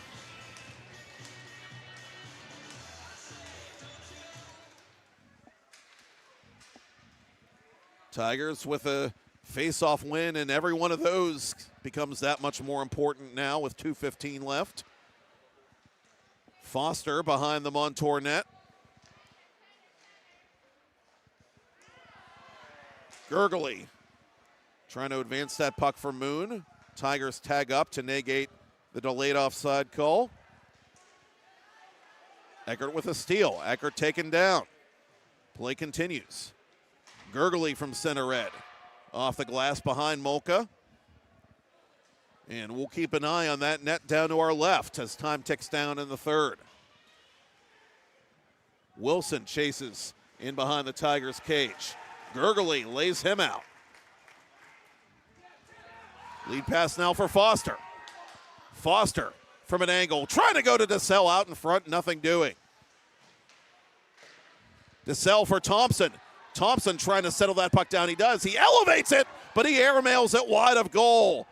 Tigers with a face-off win, and every one of those becomes that much more important now with 2:15 left. Foster behind the Montour net. Gurgley trying to advance that puck for Moon. Tigers tag up to negate the delayed offside call. Eckert with a steal. Eckert taken down. Play continues. Gurgley from center red. Off the glass behind Molka. And we'll keep an eye on that net down to our left as time ticks down in the third. Wilson chases in behind the Tigers' cage. Gurgley lays him out. Lead pass now for Foster. Foster from an angle, trying to go to DeSalle out in front, nothing doing. DeSalle for Thompson. Thompson trying to settle that puck down. He does. He elevates it, but he airmails it wide of goal.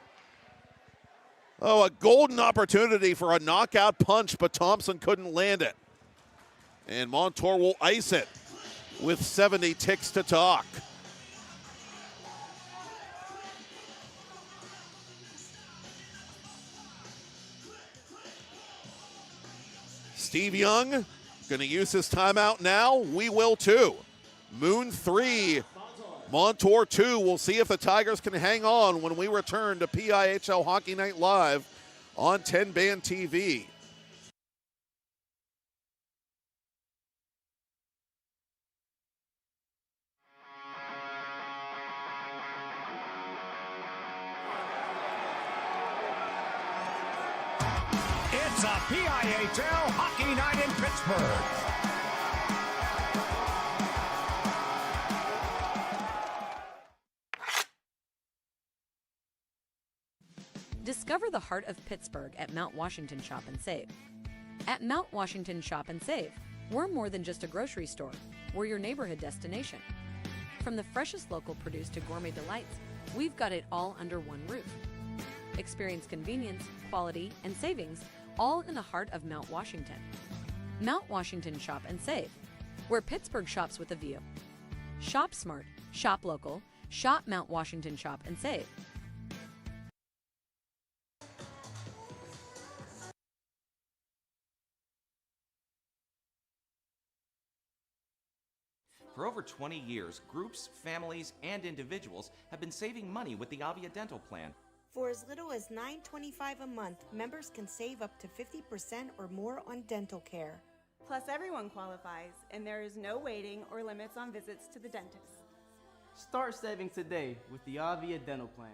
Oh, a golden opportunity for a knockout punch, but Thompson couldn't land it. And Montour will ice it with 70 ticks to talk. Steve Young going to use his timeout now. We will too. Moon 3, Montour 2. We'll see if the Tigers can hang on when we return to PIHL Hockey Night Live on TenbandTV. It's a PIHL Hockey Night in Pittsburgh. Discover the heart of Pittsburgh at Mount Washington Shop and Save. At Mount Washington Shop and Save, we're more than just a grocery store. We're your neighborhood destination. From the freshest local produce to gourmet delights, we've got it all under one roof. Experience convenience, quality, and savings all in the heart of Mount Washington. Mount Washington Shop and Save, where Pittsburgh shops with a view. Shop smart, shop local, shop Mount Washington Shop and Save. For over 20 years, groups, families, and individuals have been saving money with the Avia Dental Plan. For as little as $9.25 a month, members can save up to 50% or more on dental care. Plus, everyone qualifies, and there is no waiting or limits on visits to the dentist. Start saving today with the Avia Dental Plan.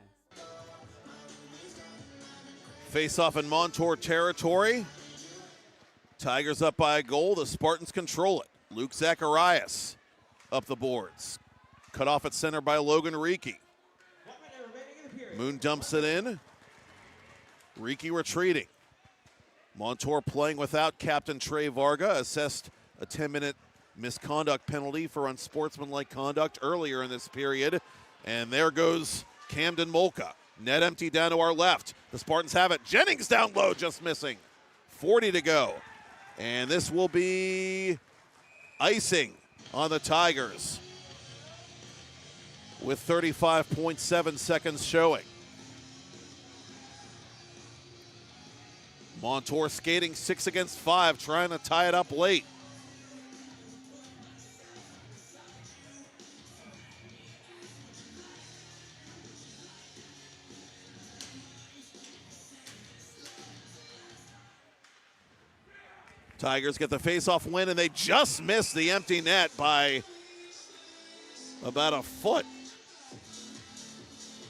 Face-off in Montour territory. Tigers up by a goal. The Spartans control it. Luke Zacharias up the boards. Cut off at center by Logan Reekie. Moon dumps it in. Reekie retreating. Montour playing without captain Trey Varga. Assessed a 10-minute misconduct penalty for unsportsmanlike conduct earlier in this period. And there goes Camden Molka. Net empty down to our left. The Spartans have it. Jennings down low, just missing. 40 to go. And this will be icing on the Tigers with 35.7 seconds showing. Montour skating 6 against 5, trying to tie it up late. Tigers get the face-off win, and they just missed the empty net by about a foot.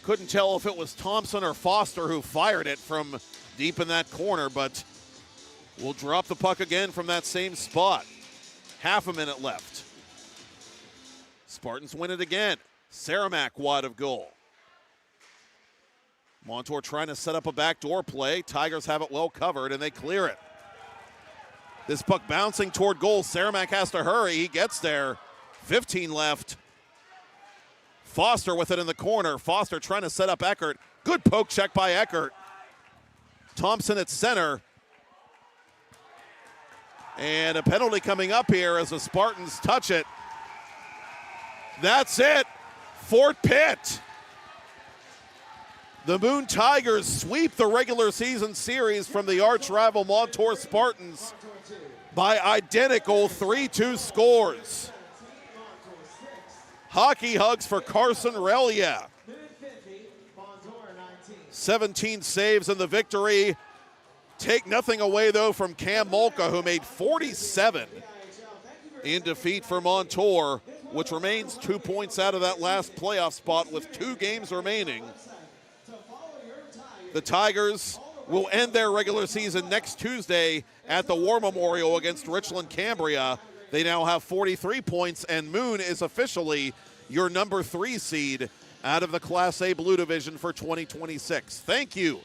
Couldn't tell if it was Thompson or Foster who fired it from deep in that corner, but we'll drop the puck again from that same spot. Half a minute left. Spartans win it again. Saramac wide of goal. Montour trying to set up a backdoor play. Tigers have it well covered, and they clear it. This puck bouncing toward goal. Saramac has to hurry. He gets there. 15 left. Foster with it in the corner. Foster trying to set up Eckert. Good poke check by Eckert. Thompson at center. And a penalty coming up here as the Spartans touch it. That's it. Fort Pitt. The Moon Tigers sweep the regular season series from the arch rival Montour Spartans by identical 3-2 scores. Hockey hugs for Carson Relia. 17 saves in the victory. Take nothing away, though, from Cam Molka, who made 47 in defeat for Montour, which remains 2 points out of that last playoff spot with 2 games remaining. The Tigers will end their regular season next Tuesday at the War Memorial against Richland Cambria. They now have 43 points, and Moon is officially your number 3 seed out of the Class A Blue Division for 2026. Thank you,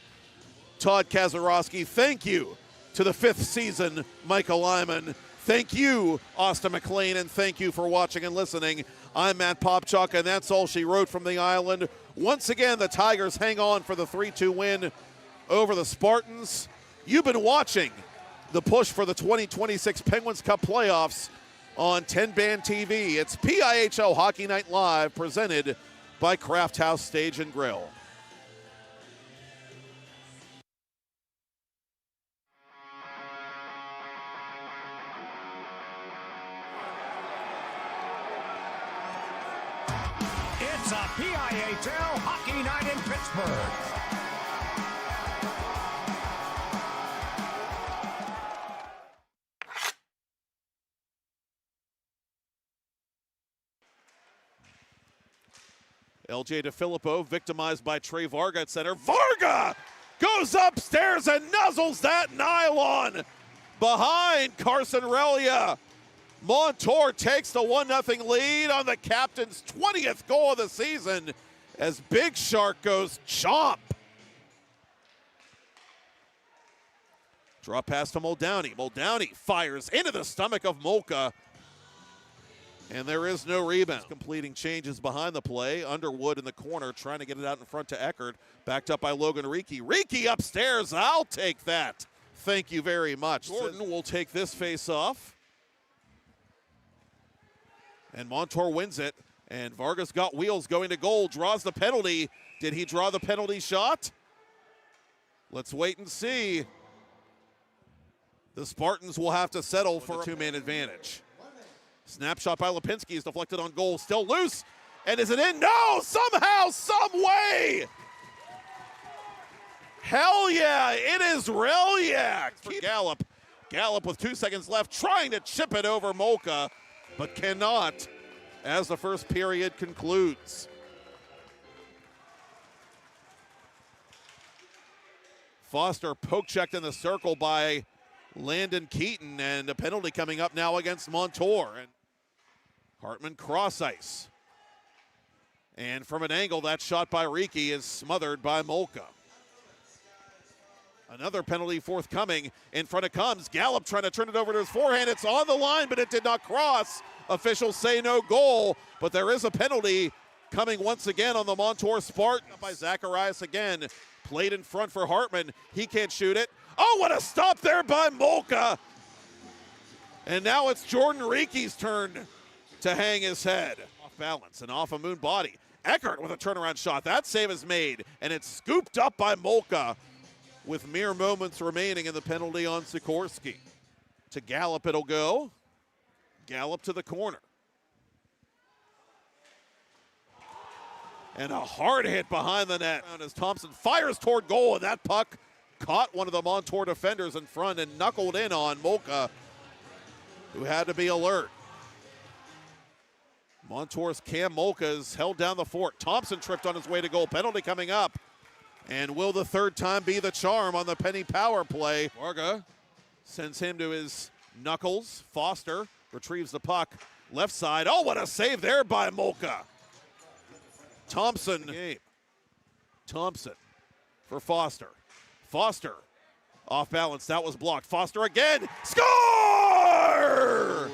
Todd Kazarowski. Thank you to the 5th season, Michael Lyman. Thank you, Austin McLean, and thank you for watching and listening. I'm Matt Popchock, and that's all she wrote from the island. Once again, the Tigers hang on for the 3-2 win over the Spartans. You've been watching the push for the 2026 Penguins Cup playoffs on TenbandTV. It's PIHL Hockey Night Live, presented by Craft House Stage and Grill. It's a PIHL Hockey Night in Pittsburgh. LJ DeFilippo victimized by Trey Varga at center. Varga goes upstairs and nuzzles that nylon behind Carson Relia. Montour takes the 1-0 lead on the captain's 20th goal of the season as Big Shark goes chomp. Drop pass to Muldowney. Muldowney fires into the stomach of Molka, and there is no rebound. Completing changes behind the play. Underwood in the corner trying to get it out in front to Eckert. Backed up by Logan Reekie. Reekie upstairs. I'll take that. Thank you very much. Gordon will take this face off. And Montour wins it. And Vargas got wheels going to goal. Draws the penalty. Did he draw the penalty shot? Let's wait and see. The Spartans will have to settle for a 2-man advantage. Snapshot by Lipinski is deflected on goal. Still loose. And is it in? No! Somehow, some way! Hell yeah! It is Reliak for Gallup. Gallup with 2 seconds left, trying to chip it over Molka, but cannot as the first period concludes. Foster poke-checked in the circle by Landon Keaton, and a penalty coming up now against Montour. And Hartman cross ice. And from an angle, that shot by Reekie is smothered by Molka. Another penalty forthcoming. In front it comes. Gallup trying to turn it over to his forehand. It's on the line, but it did not cross. Officials say no goal, but there is a penalty coming once again on the Montour Spartan by Zacharias again. Played in front for Hartman. He can't shoot it. Oh, what a stop there by Molka. And now it's Jordan Reekie's turn to hang his head. Off balance and off a Moon body. Eckert with a turnaround shot. That save is made, and it's scooped up by Molka with mere moments remaining in the penalty on Sikorsky. To Gallup it'll go. Gallup to the corner. And a hard hit behind the net as Thompson fires toward goal, and that puck caught one of the Montour defenders in front and knuckled in on Molka, who had to be alert. Montour's Cam Molka has held down the fort. Thompson tripped on his way to goal. Penalty coming up. And will the third time be the charm on the penny power play? Varga sends him to his knuckles. Foster retrieves the puck. Left side. Oh, what a save there by Molka. Thompson. Thompson for Foster. Foster off balance. That was blocked. Foster again. Score!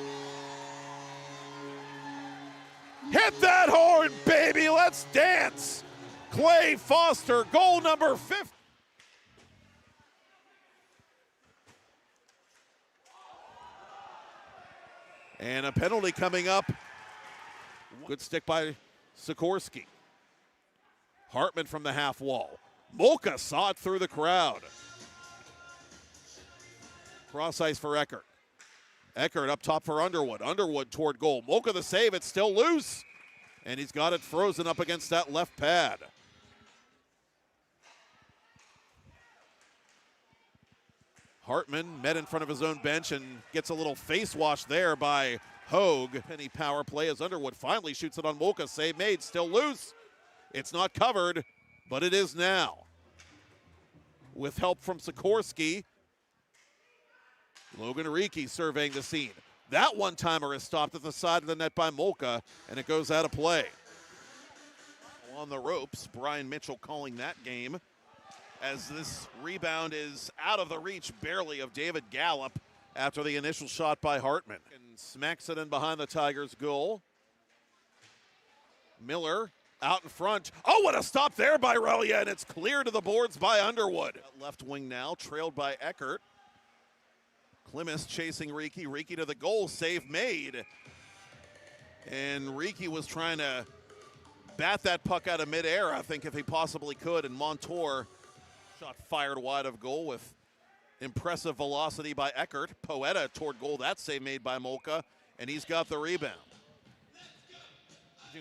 Hit that horn, baby. Let's dance. Clay Foster, goal number 50. And a penalty coming up. Good stick by Sikorsky. Hartman from the half wall. Molka saw it through the crowd. Cross ice for Eckert. Eckert up top for Underwood. Underwood toward goal. Molka the save. It's still loose. And he's got it frozen up against that left pad. Hartman met in front of his own bench and gets a little face wash there by Hogue. Penny power play as Underwood finally shoots it on Molka. Save made, still loose. It's not covered, but it is now. With help from Sikorsky, Logan Reekie surveying the scene. That one-timer is stopped at the side of the net by Molka, and it goes out of play. On the ropes, Brian Mitchell calling that game, as this rebound is out of the reach barely of David Gallup after the initial shot by Hartman. And smacks it in behind the Tigers' goal. Miller out in front. Oh, what a stop there by Relia, and it's cleared to the boards by Underwood. Left wing now, trailed by Eckert. Klimas chasing Reekie. Reekie to the goal, save made. And Reekie was trying to bat that puck out of midair, I think, if he possibly could, and Montour shot fired wide of goal with impressive velocity by Eckert. Poeta toward goal, that save made by Molka, and he's got the rebound.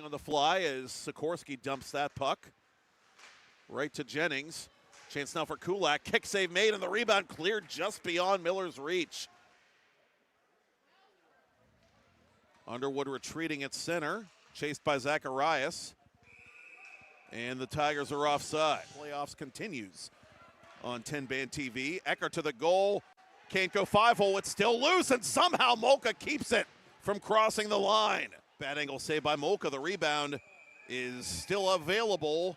On the fly as Sikorsky dumps that puck right to Jennings. Chance now for Kulak. Kick save made, and the rebound cleared just beyond Miller's reach. Underwood retreating at center, chased by Zacharias. And the Tigers are offside. Playoffs continues on TenbandTV. Eckert to the goal. Can't go 5-hole. It's still loose, and somehow Molka keeps it from crossing the line. Bad angle save by Molka. The rebound is still available.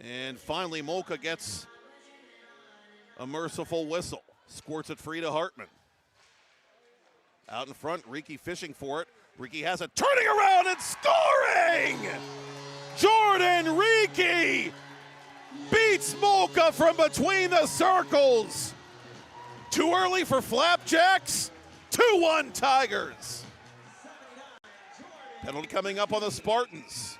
And finally, Molka gets a merciful whistle. Squirts it free to Hartman. Out in front, Reekie fishing for it. Reekie has it, turning around and scoring! Jordan Reekie beats Molka from between the circles. Too early for flapjacks. 2-1 Tigers. Penalty coming up on the Spartans.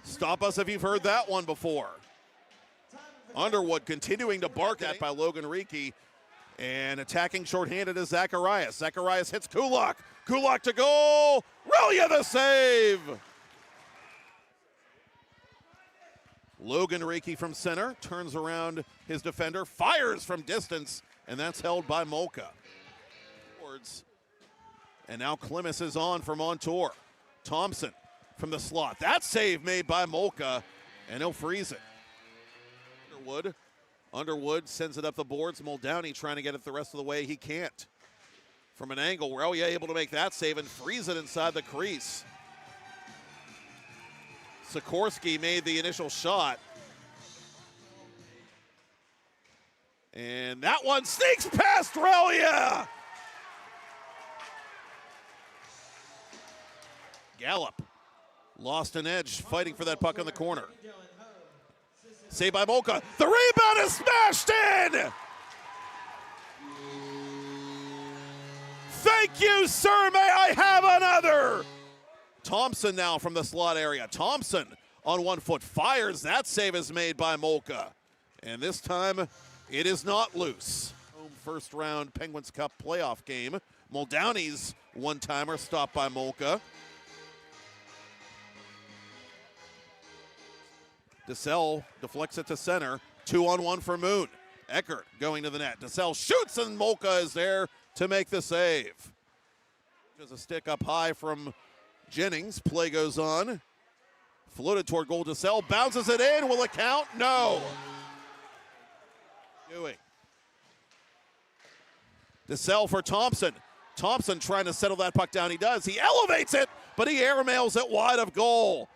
Stop us if you've heard that one before. Underwood continuing to bark at by Logan Reekie. And attacking shorthanded is Zacharias. Zacharias hits Kulak. Kulak to goal. Relia the save. Logan Reekie from center. Turns around his defender. Fires from distance. And that's held by Molka. And now Klimas is on for Montour. Thompson from the slot. That save made by Molka, and he'll freeze it. Underwood sends it up the boards. Muldowney trying to get it the rest of the way. He can't. From an angle, Relia able to make that save and freeze it inside the crease. Sikorsky made the initial shot. And that one sneaks past Relia! Gallup lost an edge fighting for that puck in the corner. Saved by Molka. The rebound is smashed in! Thank you, sir. May I have another? Thompson now from the slot area. Thompson on 1 foot fires. That save is made by Molka. And this time it is not loose. First round Penguins Cup playoff game. Muldowney's one-timer stopped by Molka. DeSalle deflects it to center. 2-on-1 for Moon. Eckert going to the net. DeSalle shoots, and Molka is there to make the save. There's a stick up high from Jennings. Play goes on. Floated toward goal. DeSalle bounces it in. Will it count? No. DeSalle for Thompson. Thompson trying to settle that puck down. He does. He elevates it, but he airmails it wide of goal.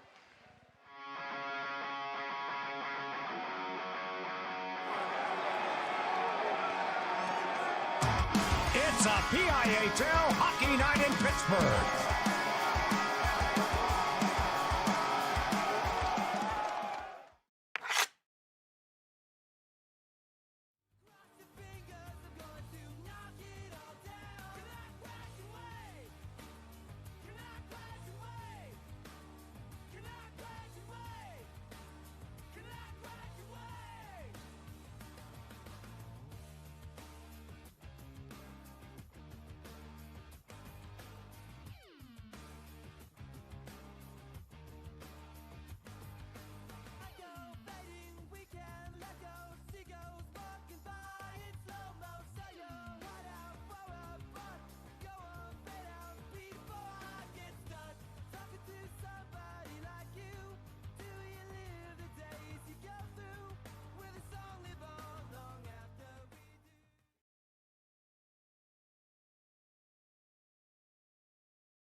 It's a PIHL Hockey Night in Pittsburgh.